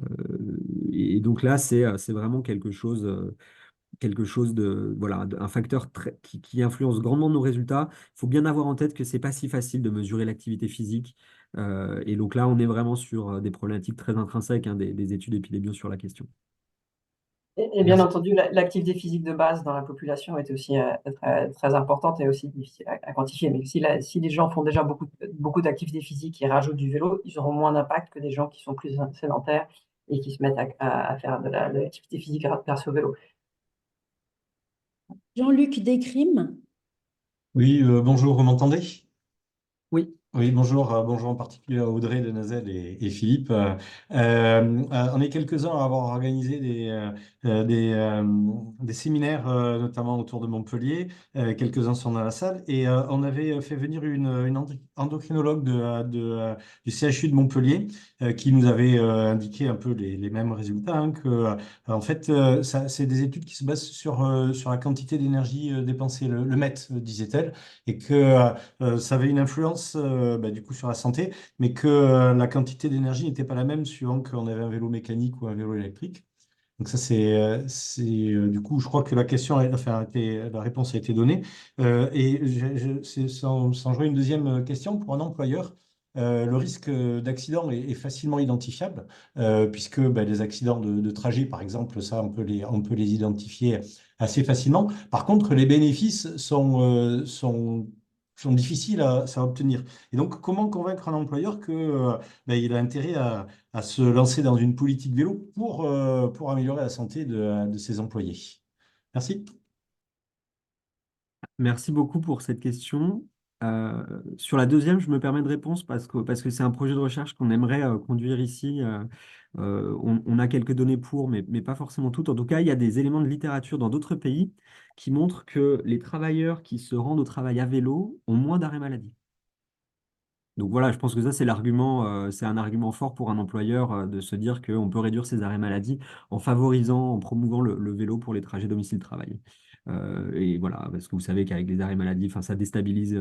et donc là, c'est vraiment quelque chose de, voilà, un facteur qui influence grandement nos résultats. Il faut bien avoir en tête que c'est pas si facile de mesurer l'activité physique. Et donc là, on est vraiment sur des problématiques très intrinsèques, hein, des études épidémiologiques sur la question. Et bien entendu, l'activité physique de base dans la population est aussi très importante et aussi difficile à quantifier. Mais si les gens font déjà beaucoup d'activités physiques et rajoutent du vélo, ils auront moins d'impact que des gens qui sont plus sédentaires et qui se mettent à faire de l'activité physique grâce au vélo. Jean-Luc Descrimes. Oui, bonjour, vous m'entendez? Oui. Oui, bonjour, bonjour en particulier à Audrey de Nazel et Philippe. On est quelques-uns à avoir organisé des séminaires, notamment autour de Montpellier. Quelques-uns sont dans la salle et on avait fait venir une endocrinologue du CHU de Montpellier qui nous avait indiqué un peu les mêmes résultats, hein, que en fait, c'est des études qui se basent sur la quantité d'énergie dépensée, le MET, disait-elle, et que ça avait une influence du coup sur la santé, mais que la quantité d'énergie n'était pas la même suivant qu'on avait un vélo mécanique ou un vélo électrique. Donc ça, du coup, je crois que la la réponse a été donnée. Et sans jouer une deuxième question, pour un employeur, le risque d'accident est facilement identifiable, puisque les accidents de trajet, par exemple, ça, on peut les identifier assez facilement. Par contre, les bénéfices sont difficiles à obtenir. Et donc, comment convaincre un employeur que il a intérêt à se lancer dans une politique vélo pour améliorer la santé de ses employés? Merci. Merci beaucoup pour cette question. Sur la deuxième, je me permets de répondre parce que c'est un projet de recherche qu'on aimerait conduire ici. On a quelques données mais pas forcément toutes. En tout cas, il y a des éléments de littérature dans d'autres pays qui montrent que les travailleurs qui se rendent au travail à vélo ont moins d'arrêts maladie. Donc voilà, je pense que ça, c'est un argument fort pour un employeur de se dire qu'on peut réduire ses arrêts maladie en favorisant, en promouvant le vélo pour les trajets domicile-travail. Et voilà, parce que vous savez qu'avec les arrêts maladie, enfin, ça déstabilise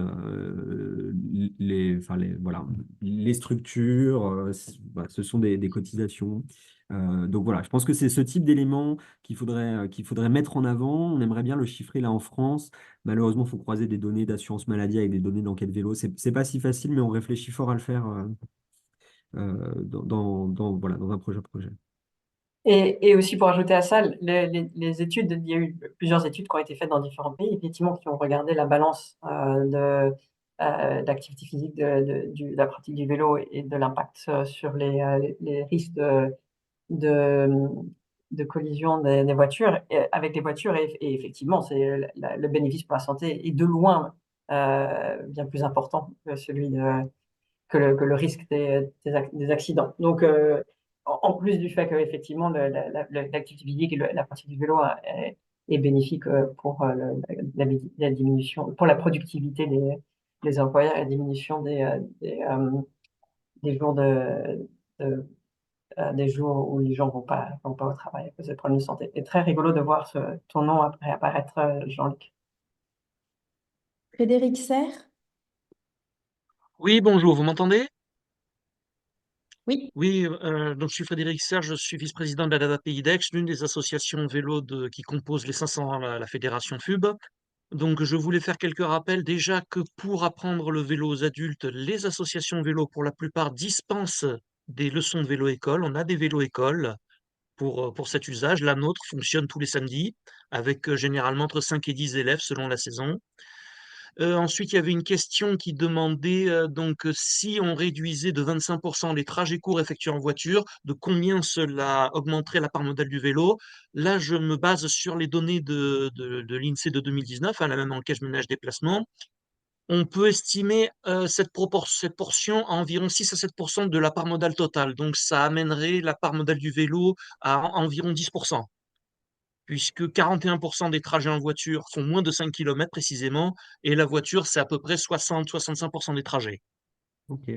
voilà, les structures, voilà, ce sont des cotisations. Donc voilà, je pense que c'est ce type d'élément qu'il faudrait mettre en avant. On aimerait bien le chiffrer là en France. Malheureusement, il faut croiser des données d'assurance maladie avec des données d'enquête vélo. C'est pas si facile, mais on réfléchit fort à le faire voilà, dans un projet. Et aussi pour ajouter à ça, les études, il y a eu plusieurs études qui ont été faites dans différents pays, effectivement, qui ont regardé la balance d'activité physique, de la pratique du vélo et de l'impact sur les risques de, de collision des voitures avec les voitures. Et effectivement, le bénéfice pour la santé est de loin bien plus important que que le risque des accidents. Donc, en plus du fait qu'effectivement, l'activité physique et la pratique du vélo est bénéfique pour la diminution, pour la productivité des employeurs et la diminution des jours des jours où les gens vont pas au travail à cause des problèmes de santé. C'est très rigolo de voir ton nom apparaître, Jean-Luc. Frédéric Serre. Oui, bonjour, vous m'entendez? Oui. Oui, donc je suis Frédéric Serge, je suis vice-président de la Data Pays d'Aix, l'une des associations vélo qui composent les 500, la fédération FUB. Donc je voulais faire quelques rappels. Déjà que pour apprendre le vélo aux adultes, les associations vélo, pour la plupart, dispensent des leçons de vélo-école. On a des vélo-écoles pour cet usage. La nôtre fonctionne tous les samedis, avec généralement entre 5 et 10 élèves selon la saison. Ensuite, il y avait une question qui demandait si on réduisait de 25% les trajets courts effectués en voiture, de combien cela augmenterait la part modale du vélo. Là, je me base sur les données de l'INSEE de 2019, la même enquête ménage déplacement. On peut estimer cette portion à environ 6 à 7% de la part modale totale. Donc, ça amènerait la part modale du vélo à environ 10%. puisque 41% des trajets en voiture font moins de 5 km précisément, et la voiture, c'est à peu près 60-65% des trajets. Ok.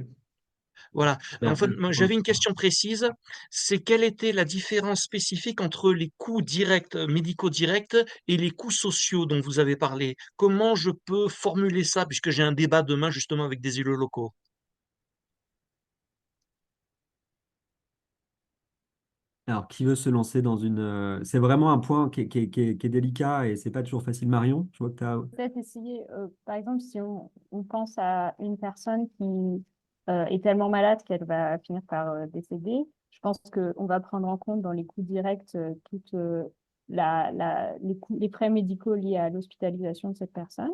Voilà. En fait, moi, j'avais une Merci. question précise, c'est quelle était la différence spécifique entre les coûts directs, médicaux directs et les coûts sociaux dont vous avez parlé? Comment je peux formuler ça, puisque j'ai un débat demain justement avec des élus locaux? Alors, qui veut se lancer dans une... C'est vraiment un point qui est délicat et c'est pas toujours facile. Marion, je vois que tu as... Peut-être essayer, par exemple, si on pense à une personne qui est tellement malade qu'elle va finir par décéder, je pense qu'on va prendre en compte dans les coûts directs toutes les frais médicaux liés à l'hospitalisation de cette personne.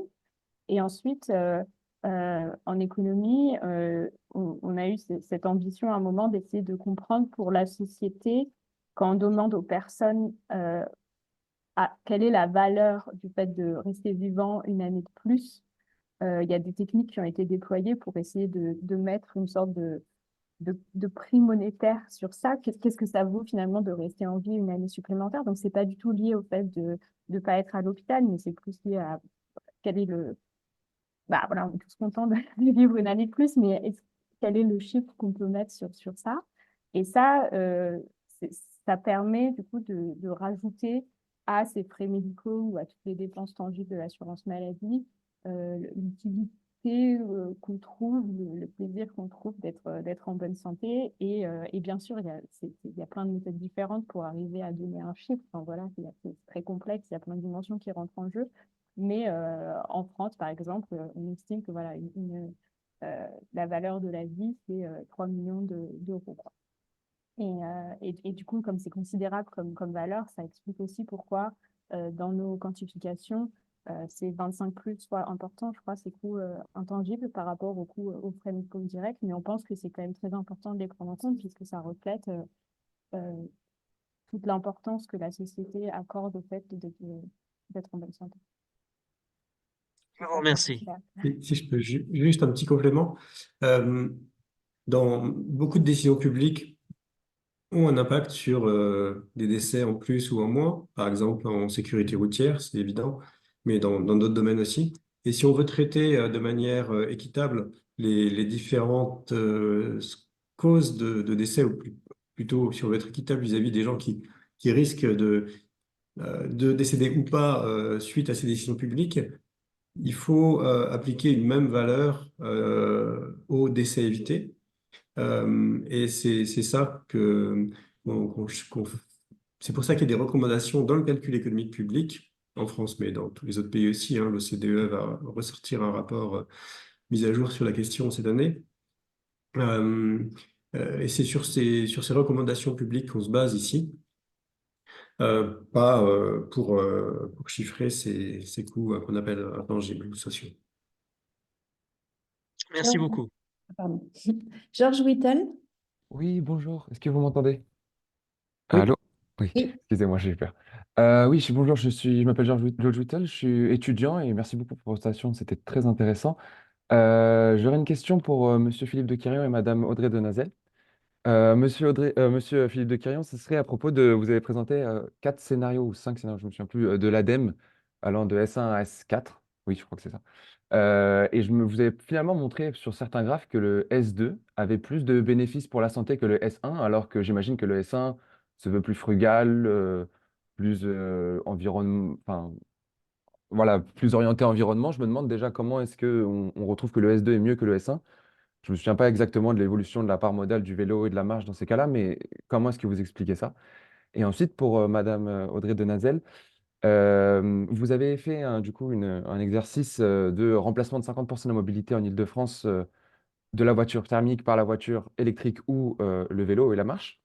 Et ensuite, en économie, on a eu cette ambition à un moment d'essayer de comprendre pour la société, quand on demande aux personnes quelle est la valeur du fait de rester vivant une année de plus. Il y a des techniques qui ont été déployées pour essayer de mettre une sorte de prix monétaire sur ça. Qu'est-ce que ça vaut finalement de rester en vie une année supplémentaire? Donc, c'est pas du tout lié au fait de ne pas être à l'hôpital, mais c'est plus lié à quel est le... Bah voilà, on est tous contents de vivre une année de plus, mais quel est le chiffre qu'on peut mettre sur ça? Et ça, ça permet du coup de rajouter à ces frais médicaux ou à toutes les dépenses tangibles de l'assurance maladie l'utilité qu'on trouve, le plaisir qu'on trouve d'être en bonne santé. Et bien sûr, il y a plein de méthodes différentes pour arriver à donner un chiffre. Enfin, voilà, c'est très complexe, il y a plein de dimensions qui rentrent en jeu. Mais en France, par exemple, on estime que voilà, la valeur de la vie, c'est 3 millions d'euros, quoi. Et du coup, comme c'est considérable comme valeur, ça explique aussi pourquoi dans nos quantifications, c'est 25 plus soit important, je crois, ces coûts intangibles par rapport aux frais médicaux directs. Mais on pense que c'est quand même très important de les prendre en compte puisque ça reflète euh, toute l'importance que la société accorde au fait d'être en bonne santé. Je vous remercie. Si je peux juste un petit complément. Dans beaucoup de décisions publiques ont un impact sur des décès en plus ou en moins, par exemple en sécurité routière, c'est évident, mais dans d'autres domaines aussi. Et si on veut traiter de manière équitable les différentes causes de décès, ou plutôt si on veut être équitable vis-à-vis des gens qui risquent de décéder ou pas suite à ces décisions publiques, il faut appliquer une même valeur aux décès évités. Et c'est ça c'est pour ça qu'il y a des recommandations dans le calcul économique public en France, mais dans tous les autres pays aussi. Hein. L'OCDE va ressortir un rapport mis à jour sur la question cette année. Et c'est sur ces recommandations publiques qu'on se base ici, pas pour chiffrer ces coûts qu'on appelle intangibles ou sociaux. Merci beaucoup. Pardon. Georges Whittle. Oui, bonjour. Est-ce que vous m'entendez? Oui. Allô? Oui, Oui. excusez-moi, j'ai eu peur. Oui, bonjour, je m'appelle George Whittle, je suis étudiant et merci beaucoup pour votre présentation, c'était très intéressant. J'aurais une question pour Monsieur Philippe de Quirion et Madame Audrey de Nazel. Monsieur Philippe de Quirion, ce serait à propos vous avez présenté 4 scénarios ou 5 scénarios, je ne me souviens plus, de l'ADEME allant de S1 à S4. Oui, je crois que c'est ça. Et vous avez finalement montré sur certains graphes que le S2 avait plus de bénéfices pour la santé que le S1, alors que j'imagine que le S1 se veut plus frugal, plus enfin, voilà, plus orienté environnement. Je me demande déjà comment est-ce qu'on retrouve que le S2 est mieux que le S1. Je ne me souviens pas exactement de l'évolution de la part modale du vélo et de la marche dans ces cas-là, mais comment est-ce que vous expliquez ça? Et ensuite, pour Madame Audrey de Nazel, vous avez fait du coup un exercice de remplacement de 50% de la mobilité en Île-de-France de la voiture thermique par la voiture électrique ou le vélo et la marche.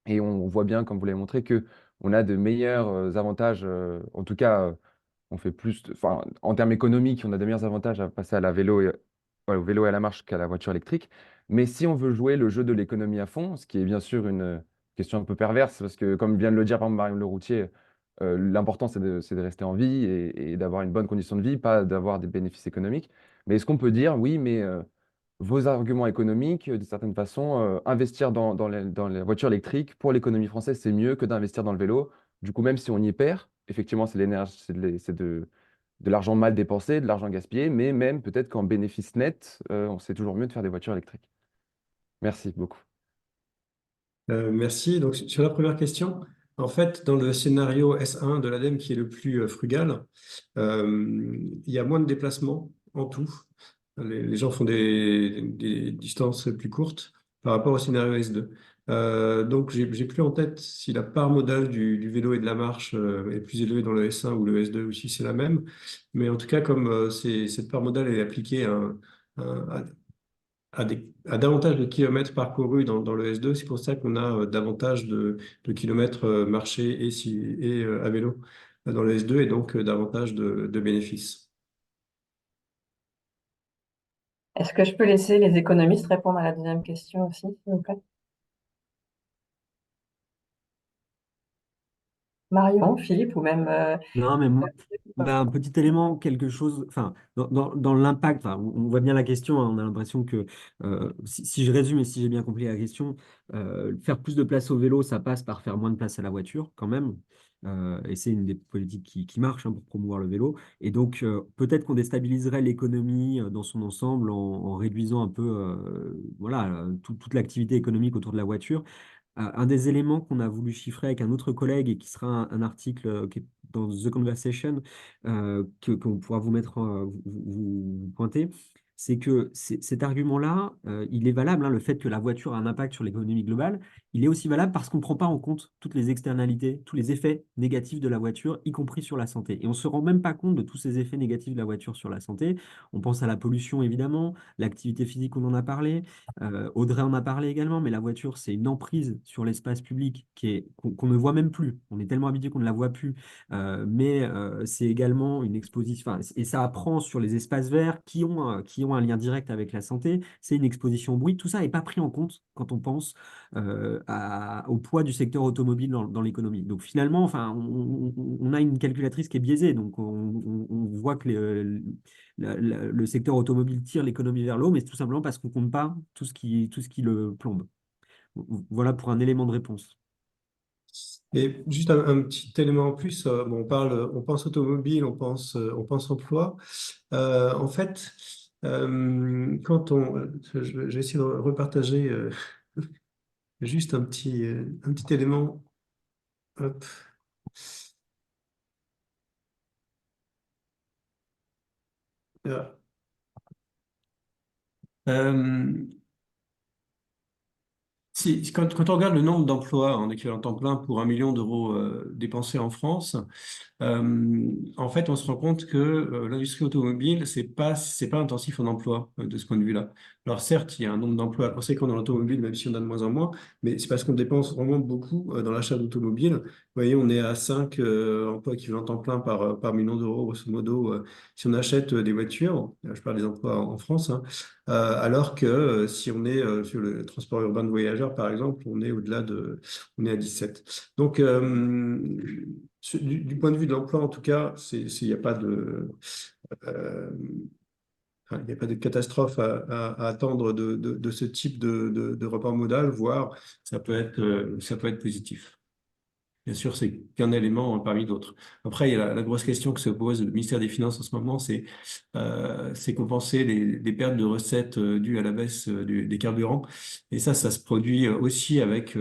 Et on voit bien, comme vous l'avez montré, que on a de meilleurs avantages. En tout cas, on fait plus, enfin, en termes économiques, on a de meilleurs avantages à passer à la vélo ouais, au vélo et à la marche qu'à la voiture électrique. Mais si on veut jouer le jeu de l'économie à fond, ce qui est bien sûr une question un peu perverse, parce que comme vient de le dire par exemple Marion Leroutier, l'important c'est de rester en vie et d'avoir une bonne condition de vie, pas d'avoir des bénéfices économiques. Mais est-ce qu'on peut dire, oui, mais vos arguments économiques, d'une certaine façon, investir dans la voiture électrique pour l'économie française, c'est mieux que d'investir dans le vélo, Du coup, même si on y perd, effectivement, c'est l'énergie, c'est de l'argent mal dépensé, de l'argent gaspillé, mais même peut-être qu'en bénéfice net, on sait toujours mieux de faire des voitures électriques. Merci beaucoup. Merci. Donc, sur la première question, en fait, dans le scénario S1 de l'ADEME, qui est le plus frugal, il y a moins de déplacements en tout. Les gens font des distances plus courtes par rapport au scénario S2. Donc, j'ai plus en tête si la part modale du vélo et de la marche est plus élevée dans le S1 ou le S2 ou si c'est la même. Mais en tout cas, comme cette part modale est appliquée à davantage de kilomètres parcourus dans le S2, c'est pour ça qu'on a davantage de kilomètres marchés et à vélo dans le S2 et donc davantage de bénéfices. Est-ce que je peux laisser les économistes répondre à la deuxième question aussi, s'il vous plaît? Marion, Philippe ou même Non, mais un petit élément, quelque chose, enfin, dans l'impact, enfin, on voit bien la question, hein, on a l'impression que, si je résume et si j'ai bien compris la question, faire plus de place au vélo, ça passe par faire moins de place à la voiture, quand même. Et c'est une des politiques qui marche, hein, pour promouvoir le vélo. Et donc, peut-être qu'on déstabiliserait l'économie dans son ensemble en réduisant un peu, voilà, toute l'activité économique autour de la voiture. Un des éléments qu'on a voulu chiffrer avec un autre collègue et qui sera un article qui est dans The Conversation, qu'on pourra vous mettre, vous pointer, c'est que cet argument-là, il est valable, hein, le fait que la voiture a un impact sur l'économie globale, il est aussi valable parce qu'on ne prend pas en compte toutes les externalités, tous les effets négatifs de la voiture, y compris sur la santé. Et on ne se rend même pas compte de tous ces effets négatifs de la voiture sur la santé. On pense à la pollution, évidemment, l'activité physique, on en a parlé, Audrey en a parlé également, mais la voiture, c'est une emprise sur l'espace public qu'on ne voit même plus. On est tellement habitué qu'on ne la voit plus. Mais c'est également une exposition, enfin, et ça apprend sur les espaces verts qui ont un lien direct avec la santé. C'est une exposition au bruit. Tout ça n'est pas pris en compte quand on pense au poids du secteur automobile dans l'économie. Donc finalement, enfin, on a une calculatrice qui est biaisée. Donc on voit que le secteur automobile tire l'économie vers le haut, mais c'est tout simplement parce qu'on ne compte pas tout ce qui le plombe. Voilà pour un élément de réponse. Et juste un petit élément en plus, bon, on pense automobile, on pense emploi. En fait, je vais essayer de repartager juste un petit élément. Hop. Voilà. Quand on regarde le nombre d'emplois en équivalent temps plein pour 1 million d'euros dépensés en France, en fait, on se rend compte que l'industrie automobile, c'est pas intensif en emploi de ce point de vue-là. Alors certes, il y a un nombre d'emplois conséquent dans l'automobile, même si on a de moins en moins, mais c'est parce qu'on dépense vraiment beaucoup dans l'achat d'automobiles. Vous voyez, on est à 5 emplois équivalents temps plein par million d'euros, grosso modo, si on achète des voitures. Je parle des emplois en France, hein. Alors que si on est sur le transport urbain de voyageurs, par exemple, on est à 17. Donc, du point de vue de l'emploi, en tout cas, il n'y a pas euh, il n'y a pas de catastrophe à attendre de ce type de report modal, voire ça peut être positif. Bien sûr, c'est qu'un élément parmi d'autres. Après, il y a la grosse question que se pose le ministère des Finances en ce moment, c'est compenser les pertes de recettes dues à la baisse des carburants. Et ça se produit aussi avec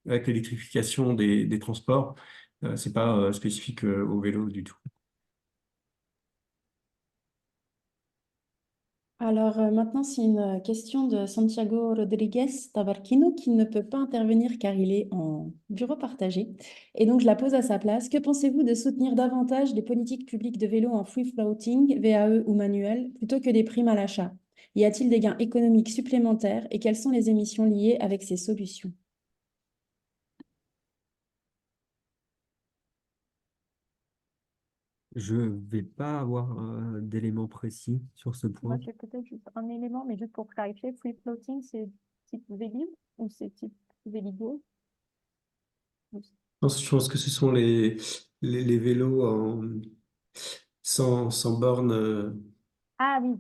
l'électrification des transports. C'est pas spécifique au vélo du tout. Alors maintenant, c'est une question de Santiago Rodriguez Tabarquino qui ne peut pas intervenir car il est en bureau partagé. Et donc, je la pose à sa place. Que pensez-vous de soutenir davantage des politiques publiques de vélo en free floating, VAE ou manuel, plutôt que des primes à l'achat? Y a-t-il des gains économiques supplémentaires et quelles sont les émissions liées avec ces solutions? Je ne vais pas avoir d'éléments précis sur ce Moi, point. j'ai peut-être juste un élément, mais juste pour clarifier, free floating, c'est type Vélib ou c'est type Véligo? Je pense que ce sont les vélos sans borne. Ah oui.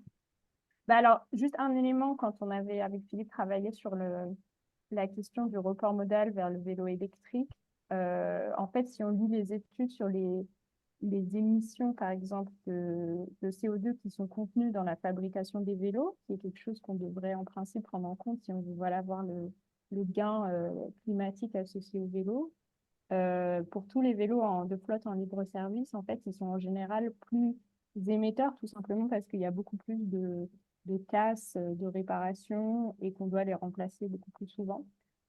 Bah alors, juste un élément, quand on avait, avec Philippe, travaillé sur la question du report modal vers le vélo électrique, En fait, si on lit les études sur les émissions, par exemple, de CO2 qui sont contenues dans la fabrication des vélos, qui est quelque chose qu'on devrait en principe prendre en compte si on veut voilà, voir le gain climatique associé au vélo. Pour tous les vélos de flotte en libre service, en fait, ils sont en général plus émetteurs, tout simplement parce qu'il y a beaucoup plus de casses, de réparations et qu'on doit les remplacer beaucoup plus souvent.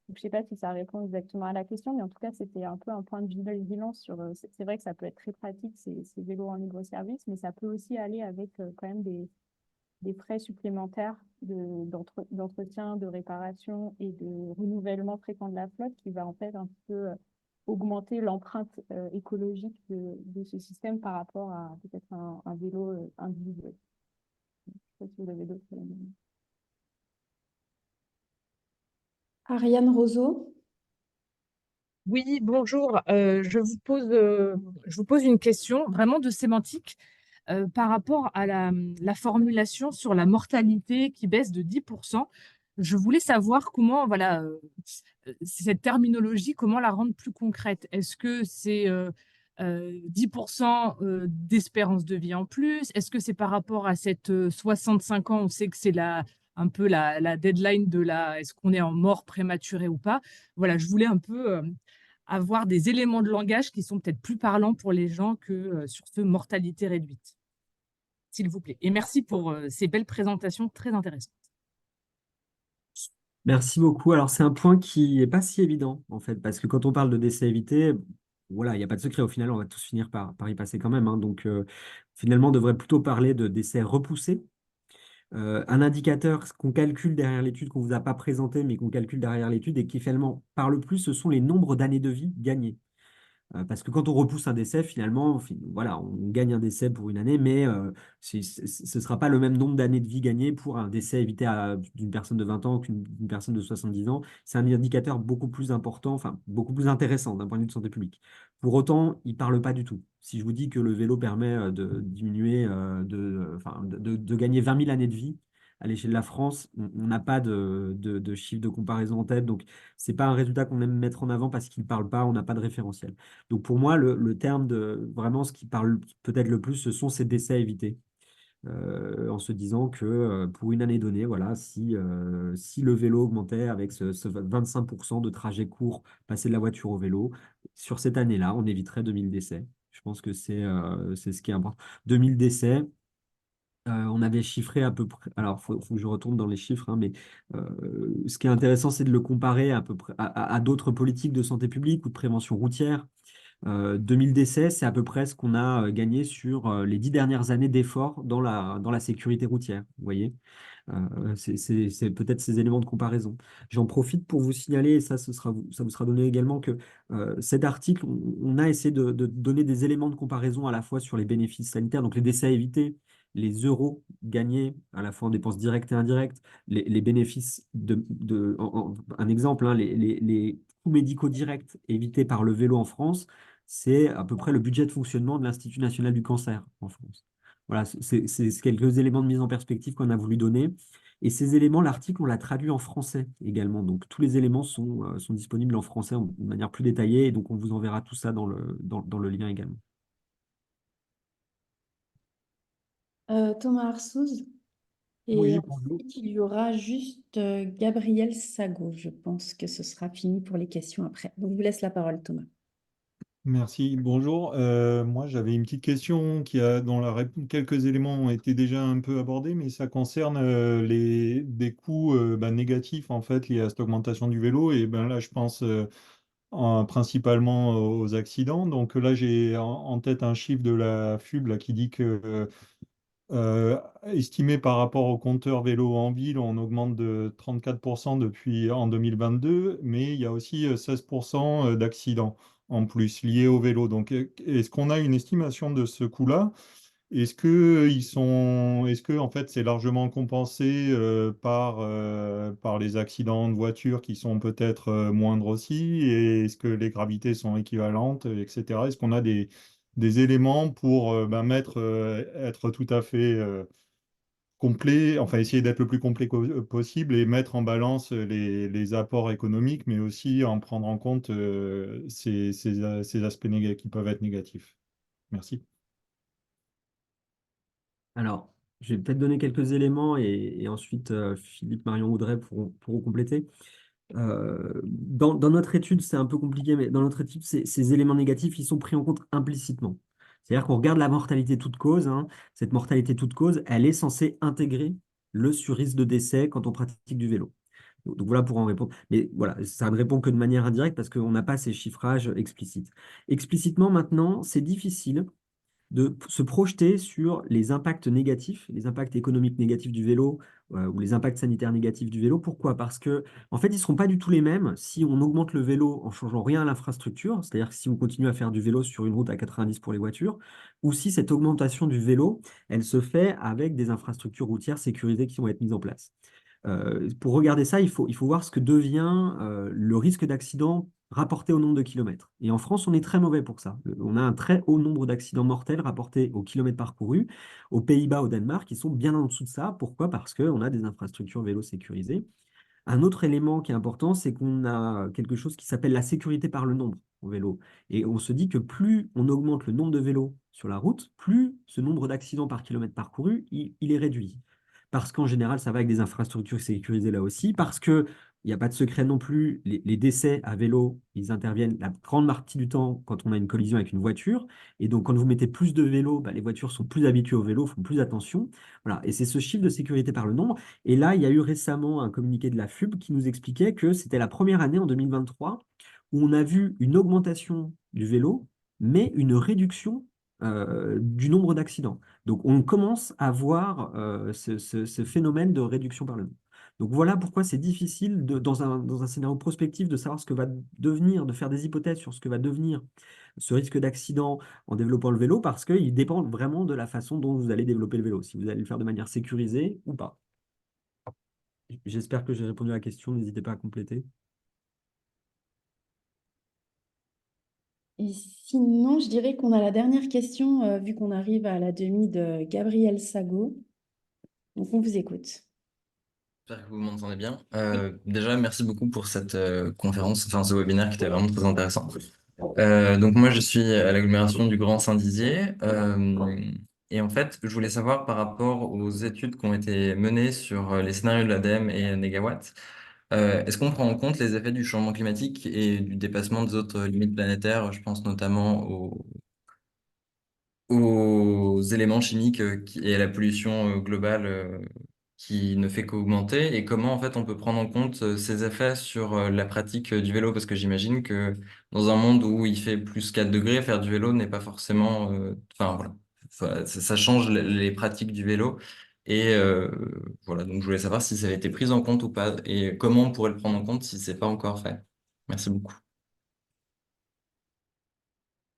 Donc, je ne sais pas si ça répond exactement à la question, mais en tout cas, c'était un peu un point de vigilance sur. C'est vrai que ça peut être très pratique, ces vélos en libre service, mais ça peut aussi aller avec quand même des frais supplémentaires d'entretien, de réparation et de renouvellement fréquent de la flotte qui va en fait un peu augmenter l'empreinte écologique de ce système par rapport à peut-être un vélo individuel. Je ne sais pas si vous avez d'autres éléments. Ariane Roseau. Oui, bonjour. Je vous pose une question vraiment de sémantique par rapport à la formulation sur la mortalité qui baisse de 10%. Je voulais savoir comment, voilà, cette terminologie, comment la rendre plus concrète. Est-ce que c'est 10% d'espérance de vie en plus? Est-ce que c'est par rapport à cette 65 ans? On sait que c'est un peu la deadline de est-ce qu'on est en mort prématurée ou pas? Voilà, je voulais un peu avoir des éléments de langage qui sont peut-être plus parlants pour les gens que sur ce mortalité réduite, s'il vous plaît. Et merci pour ces belles présentations très intéressantes. Merci beaucoup. Alors, c'est un point qui n'est pas si évident, en fait, parce que quand on parle de décès évités, voilà, il n'y a pas de secret. Au final, on va tous finir par y passer quand même, hein. Donc, finalement, on devrait plutôt parler de décès repoussés. Un indicateur qu'on calcule derrière l'étude, qu'on ne vous a pas présenté, mais qu'on calcule derrière l'étude et qui finalement parle plus, ce sont les nombres d'années de vie gagnées. Parce que quand on repousse un décès, finalement, voilà, on gagne un décès pour une année, mais ce ne sera pas le même nombre d'années de vie gagnées pour un décès évité d'une personne de 20 ans qu'une personne de 70 ans. C'est un indicateur beaucoup plus important, enfin, beaucoup plus intéressant d'un point de vue de santé publique. Pour autant, il ne parle pas du tout. Si je vous dis que le vélo permet de diminuer, de gagner 20 000 années de vie, à l'échelle de la France, on n'a pas de chiffre de comparaison en tête. Donc, ce n'est pas un résultat qu'on aime mettre en avant parce qu'il ne parle pas, on n'a pas de référentiel. Donc pour moi, le terme de vraiment ce qui parle peut-être le plus, ce sont ces décès à éviter. En se disant que pour une année donnée, voilà, si le vélo augmentait avec ce 25% de trajets courts passés de la voiture au vélo, sur cette année-là, on éviterait 2000 décès. Je pense que c'est ce qui est important. 2000 décès, on avait chiffré à peu près. Alors, faut que je retourne dans les chiffres, hein, mais ce qui est intéressant, c'est de le comparer à peu près à d'autres politiques de santé publique ou de prévention routière. 2000 décès, c'est à peu près ce qu'on a gagné sur les 10 dernières années d'efforts dans la sécurité routière. Vous voyez. C'est peut-être ces éléments de comparaison. J'en profite pour vous signaler, et ça vous sera donné également, que cet article, on a essayé de donner des éléments de comparaison à la fois sur les bénéfices sanitaires, donc les décès à éviter, les euros gagnés, à la fois en dépenses directes et indirectes, les bénéfices un exemple, hein, les coûts médicaux directs évités par le vélo en France, c'est à peu près le budget de fonctionnement de l'Institut national du cancer en France. Voilà, c'est quelques éléments de mise en perspective qu'on a voulu donner. Et ces éléments, l'article, on l'a traduit en français également. Donc, tous les éléments sont disponibles en français de manière plus détaillée. Et donc, on vous enverra tout ça dans le lien également. Thomas Arsouz. Et Oui, bonjour. ensuite, il y aura juste Gabriel Sago. Je pense que ce sera fini pour les questions après. Donc, je vous laisse la parole, Thomas. Merci, bonjour. Moi, j'avais une petite question dont quelques éléments ont été déjà un peu abordés, mais ça concerne des coûts négatifs en fait liés à cette augmentation du vélo. Et ben là, je pense principalement aux accidents. Donc là, j'ai en tête un chiffre de la FUB là, qui dit que estimé par rapport au compteur vélo en ville, on augmente de 34% depuis en 2022, mais il y a aussi 16% d'accidents en plus liés au vélo. Donc, est-ce qu'on a une estimation de ce coût-là? Est-ce que en fait c'est largement compensé par les accidents de voiture qui sont peut-être moindres aussi? Et est-ce que les gravités sont équivalentes, etc. Est-ce qu'on a des éléments pour être tout à fait complet, enfin essayer d'être le plus complet possible et mettre en balance les apports économiques, mais aussi en prendre en compte ces aspects qui peuvent être négatifs. Merci. Alors, je vais peut-être donner quelques éléments et ensuite Philippe, Marion, Audrey pourront compléter. Dans notre étude, c'est un peu compliqué, mais dans notre étude, ces éléments négatifs, ils sont pris en compte implicitement. C'est-à-dire qu'on regarde la mortalité toute cause, hein. Cette mortalité toute cause, elle est censée intégrer le sur-risque de décès quand on pratique du vélo. Donc voilà pour en répondre. Mais voilà, ça ne répond que de manière indirecte parce qu'on n'a pas ces chiffrages explicites. Explicitement, maintenant, c'est difficile de se projeter sur les impacts négatifs, les impacts économiques négatifs du vélo ou les impacts sanitaires négatifs du vélo. Pourquoi? Parce que, en fait, ils ne seront pas du tout les mêmes si on augmente le vélo en changeant rien à l'infrastructure, c'est-à-dire si on continue à faire du vélo sur une route à 90 pour les voitures, ou si cette augmentation du vélo, elle se fait avec des infrastructures routières sécurisées qui vont être mises en place. Pour regarder ça, il faut voir ce que devient le risque d'accident rapporté au nombre de kilomètres. Et en France, on est très mauvais pour ça. On a un très haut nombre d'accidents mortels rapportés au kilomètre parcouru. Aux Pays-Bas, au Danemark, ils sont bien en dessous de ça. Pourquoi? Parce qu'on a des infrastructures vélo sécurisées. Un autre élément qui est important, c'est qu'on a quelque chose qui s'appelle la sécurité par le nombre au vélo. Et on se dit que plus on augmente le nombre de vélos sur la route, plus ce nombre d'accidents par kilomètre parcouru, il est réduit. Parce qu'en général, ça va avec des infrastructures sécurisées là aussi, parce que il n'y a pas de secret non plus, les décès à vélo, ils interviennent la grande partie du temps quand on a une collision avec une voiture. Et donc, quand vous mettez plus de vélos, bah, les voitures sont plus habituées au vélo, font plus attention. Voilà. Et c'est ce chiffre de sécurité par le nombre. Et là, il y a eu récemment un communiqué de la FUB qui nous expliquait que c'était la première année en 2023 où on a vu une augmentation du vélo, mais une réduction du nombre d'accidents. Donc, on commence à voir ce phénomène de réduction par le nombre. Donc, voilà pourquoi c'est difficile, dans un scénario prospectif, de savoir ce que va devenir, de faire des hypothèses sur ce que va devenir ce risque d'accident en développant le vélo, parce qu'il dépend vraiment de la façon dont vous allez développer le vélo, si vous allez le faire de manière sécurisée ou pas. J'espère que j'ai répondu à la question, n'hésitez pas à compléter. Et sinon, je dirais qu'on a la dernière question, vu qu'on arrive à la demi de Gabriel Sago. Donc, on vous écoute. J'espère que vous m'entendez bien. Déjà, merci beaucoup pour cette conférence, enfin ce webinaire qui était vraiment très intéressant. Donc moi, je suis à l'agglomération du Grand Saint-Dizier. Et en fait, je voulais savoir par rapport aux études qui ont été menées sur les scénarios de l'ADEME et Négawatt, est-ce qu'on prend en compte les effets du changement climatique et du dépassement des autres limites planétaires? Je pense notamment aux éléments chimiques et à la pollution globale qui ne fait qu'augmenter, et comment en fait on peut prendre en compte ces effets sur la pratique du vélo, parce que j'imagine que dans un monde où il fait plus 4 degrés, faire du vélo n'est pas forcément enfin voilà. Ça change les pratiques du vélo, et voilà, donc je voulais savoir si ça avait été pris en compte ou pas, et comment on pourrait le prendre en compte si c'est pas encore fait. Merci beaucoup.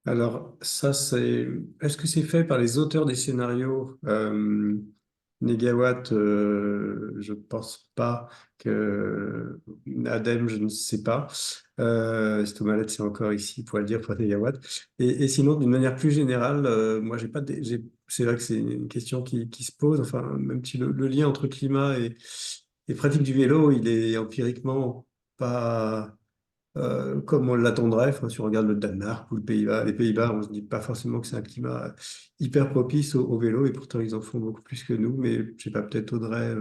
Alors, ça, est-ce que c'est fait par les auteurs des scénarios? Négawatt, je pense pas que ADEME, je ne sais pas. Stomalet, c'est encore ici pour le dire pour Négawatt. Et sinon, d'une manière plus générale, moi, j'ai pas, c'est vrai que c'est une question qui se pose. Enfin, même si le lien entre climat et pratique du vélo, il est empiriquement pas comme on l'attendrait. Enfin, si on regarde le Danemark ou les Pays-Bas, on se dit pas forcément que c'est un climat hyper propice au vélo, et pourtant ils en font beaucoup plus que nous. Mais je sais pas, peut-être Audrey,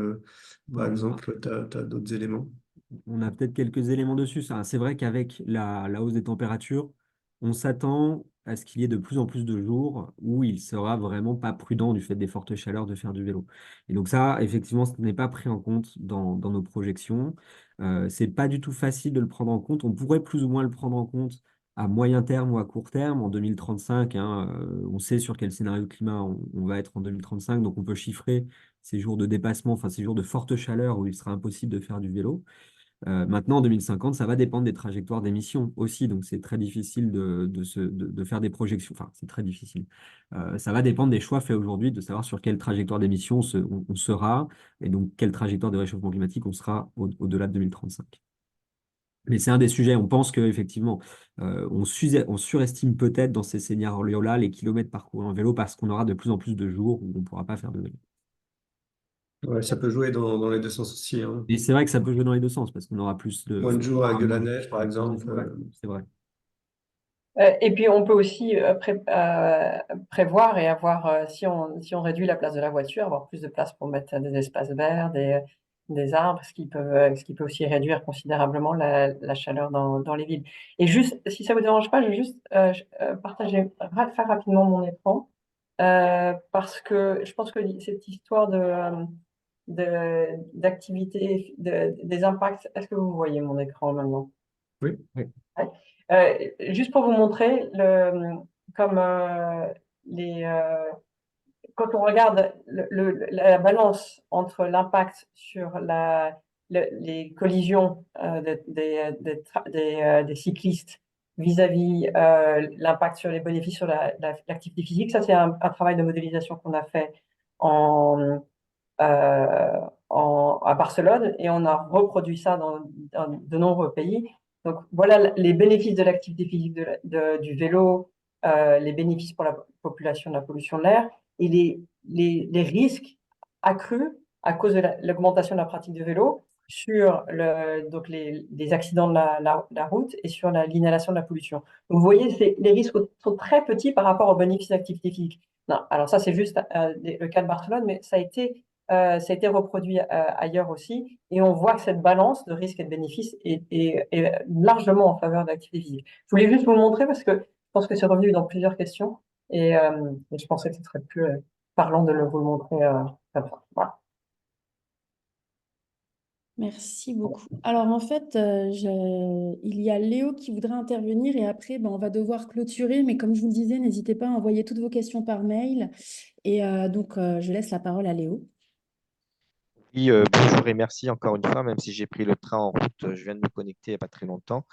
par exemple, tu as d'autres éléments. On a peut-être quelques éléments dessus. C'est vrai qu'avec la hausse des températures, on s'attend à ce qu'il y ait de plus en plus de jours où il sera vraiment pas prudent du fait des fortes chaleurs de faire du vélo. Et donc ça, effectivement, ce n'est pas pris en compte dans nos projections. C'est pas du tout facile de le prendre en compte. On pourrait plus ou moins le prendre en compte à moyen terme ou à court terme, en 2035. Hein, on sait sur quel scénario de climat on va être en 2035, donc on peut chiffrer ces jours de dépassement, enfin ces jours de forte chaleur où il sera impossible de faire du vélo. Maintenant, en 2050, ça va dépendre des trajectoires d'émissions aussi, donc c'est très difficile de faire des projections. Enfin, c'est très difficile. Ça va dépendre des choix faits aujourd'hui, de savoir sur quelle trajectoire d'émissions on sera, et donc quelle trajectoire de réchauffement climatique on sera au-delà de 2035. Mais c'est un des sujets. On pense qu'effectivement, on surestime peut-être dans ces scénarios-là les kilomètres parcourus en vélo parce qu'on aura de plus en plus de jours où on ne pourra pas faire de vélo. Ouais, ça peut jouer dans les deux sens aussi, hein. Et c'est vrai que ça peut jouer dans les deux sens, parce qu'on aura plus de... Moins de jours avec de la moins de- neige, par exemple. C'est vrai. Et puis, on peut aussi prévoir et avoir, si on réduit la place de la voiture, avoir plus de place pour mettre des espaces verts, des arbres, ce qui peut aussi réduire considérablement la chaleur dans les villes. Et juste, si ça vous dérange pas, je vais juste faire rapidement mon écran, parce que je pense que cette histoire d'activité, des impacts, est-ce que vous voyez mon écran maintenant? Oui, oui. Ouais. Juste pour vous montrer, comme quand on regarde la balance entre l'impact sur les collisions des cyclistes vis-à-vis l'impact sur les bénéfices sur l'activité physique, ça c'est un travail de modélisation qu'on a fait en, à Barcelone et on a reproduit ça dans de nombreux pays. Donc voilà les bénéfices de l'activité physique du vélo, les bénéfices pour la population de la pollution de l'air et les risques accrus à cause de l'augmentation de la pratique du vélo sur donc les accidents de la route et sur l'inhalation de la pollution. Donc vous voyez, les risques sont très petits par rapport aux bénéfices d'activité physique. Non, alors ça c'est juste le cas de Barcelone, mais ça a été reproduit ailleurs aussi, et on voit que cette balance de risques et de bénéfices est largement en faveur de l'activité physique. Je voulais juste vous montrer parce que je pense que c'est revenu dans plusieurs questions, et je pensais que ce serait plus parlant de vous le montrer comme ça. Voilà. Merci beaucoup. Alors en fait, il y a Léo qui voudrait intervenir et après, ben, on va devoir clôturer. Mais comme je vous le disais, n'hésitez pas à envoyer toutes vos questions par mail. Et donc, je laisse la parole à Léo. Oui, bonjour et merci encore une fois, même si j'ai pris le train en route, je viens de me connecter il n'y a pas très longtemps.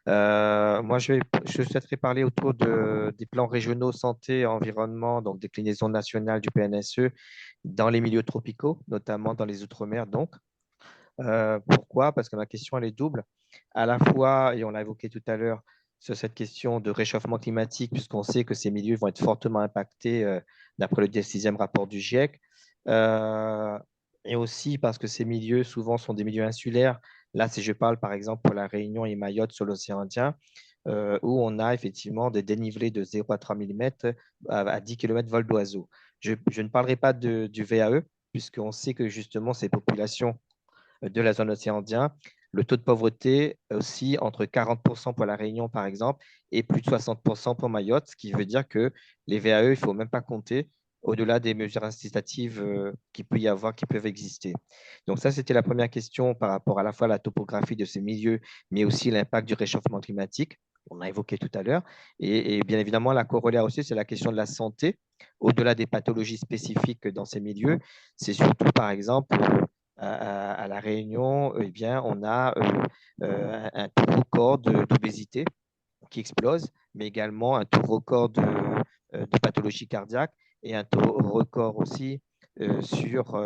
Moi, je souhaiterais parler autour des plans régionaux santé et environnement, donc déclinaison nationale du PNSE dans les milieux tropicaux, notamment dans les Outre-mer. Donc, pourquoi? Parce que ma question, elle est double. À la fois, et on l'a évoqué tout à l'heure, sur cette question de réchauffement climatique, puisqu'on sait que ces milieux vont être fortement impactés d'après le 6e rapport du GIEC. Euh, et aussi parce que ces milieux, souvent, sont des milieux insulaires. Là, si je parle par exemple pour la Réunion et Mayotte sur l'océan Indien, où on a effectivement des dénivelés de 0 à 3 mm à 10 km vol d'oiseau. Je ne parlerai pas du VAE, puisqu'on sait que justement ces populations de la zone océan Indien, le taux de pauvreté aussi entre 40% pour la Réunion, par exemple, et plus de 60% pour Mayotte, ce qui veut dire que les VAE, il ne faut même pas compter au-delà des mesures incitatives qu'il peut y avoir, qui peuvent exister. Donc ça, c'était la première question par rapport à la fois à la topographie de ces milieux, mais aussi l'impact du réchauffement climatique, on a évoqué tout à l'heure. Et bien évidemment, la corollaire aussi, c'est la question de la santé, au-delà des pathologies spécifiques dans ces milieux. C'est surtout, par exemple, à La Réunion, eh bien, on a un taux record d'obésité qui explose, mais également un taux record de pathologie cardiaque et un taux record aussi sur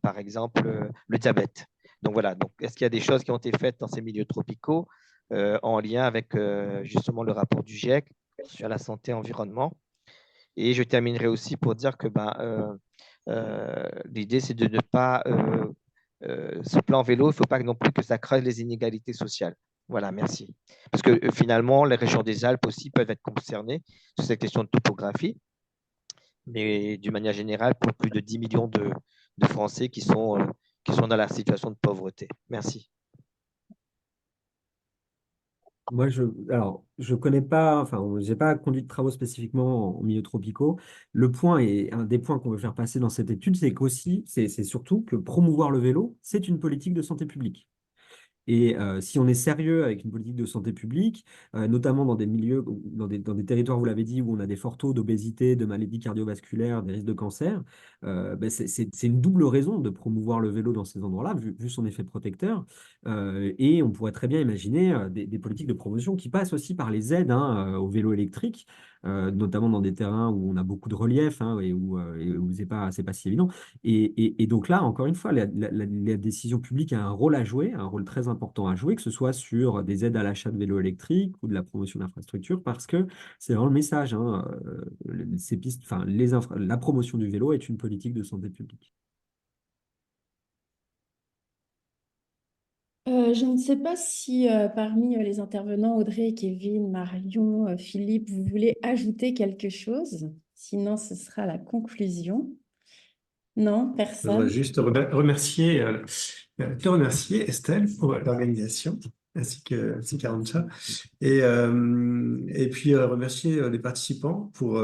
par exemple, le diabète. Donc voilà, donc, est-ce qu'il y a des choses qui ont été faites dans ces milieux tropicaux en lien avec justement le rapport du GIEC sur la santé et environnement? Et je terminerai aussi pour dire que l'idée, c'est de ne pas, ce plan vélo, il ne faut pas non plus que ça creuse les inégalités sociales. Voilà, merci. Parce que finalement, les régions des Alpes aussi peuvent être concernées sur cette question de topographie, mais d'une manière générale, pour plus de 10 millions de Français qui sont dans la situation de pauvreté. Merci. Moi, je connais pas, enfin, j'ai pas conduit de travaux spécifiquement en milieux tropicaux. Le point et un des points qu'on veut faire passer dans cette étude, c'est qu'aussi, c'est surtout que promouvoir le vélo, c'est une politique de santé publique. Et si on est sérieux avec une politique de santé publique, notamment dans des milieux, dans des territoires, vous l'avez dit, où on a des forts taux d'obésité, de maladies cardiovasculaires, des risques de cancer, c'est une double raison de promouvoir le vélo dans ces endroits-là, vu son effet protecteur. Et on pourrait très bien imaginer des politiques de promotion qui passent aussi par les aides au vélo électrique, notamment dans des terrains où on a beaucoup de relief et où c'est pas si évident. Et donc là, encore une fois, la décision publique a un rôle à jouer, un rôle très important à jouer, que ce soit sur des aides à l'achat de vélos électriques ou de la promotion d'infrastructures, parce que c'est vraiment le message. Ces pistes, enfin, la promotion du vélo est une politique de santé publique. Je ne sais pas si parmi les intervenants, Audrey, Kevin, Marion, Philippe, vous voulez ajouter quelque chose. Sinon, ce sera la conclusion. Non, Je voudrais personne. juste te remercier, Estelle, pour l'organisation, ainsi qu'Arantxa. Et puis remercier les participants pour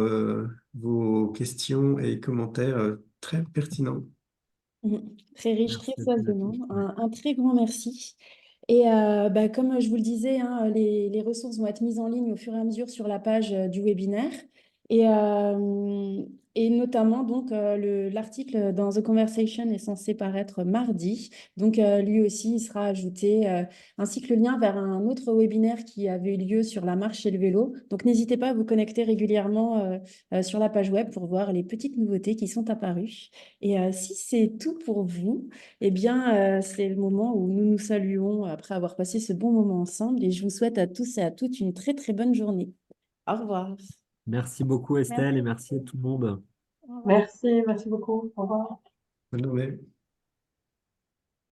vos questions et commentaires très pertinents. Très riche, Merci très à tous et à foisonnant. toutes. Un très grand merci. Et comme je vous le disais, hein, les ressources vont être mises en ligne au fur et à mesure sur la page du webinaire. Et, euh, et notamment, donc, l'article dans The Conversation est censé paraître mardi. Donc, lui aussi, il sera ajouté, ainsi que le lien vers un autre webinaire qui avait eu lieu sur la marche et le vélo. Donc, n'hésitez pas à vous connecter régulièrement sur la page web pour voir les petites nouveautés qui sont apparues. Et si c'est tout pour vous, eh bien, c'est le moment où nous nous saluons après avoir passé ce bon moment ensemble. Et je vous souhaite à tous et à toutes une très, très bonne journée. Au revoir. Merci beaucoup, Estelle, et merci à tout le monde. Merci beaucoup. Au revoir. Bonne journée.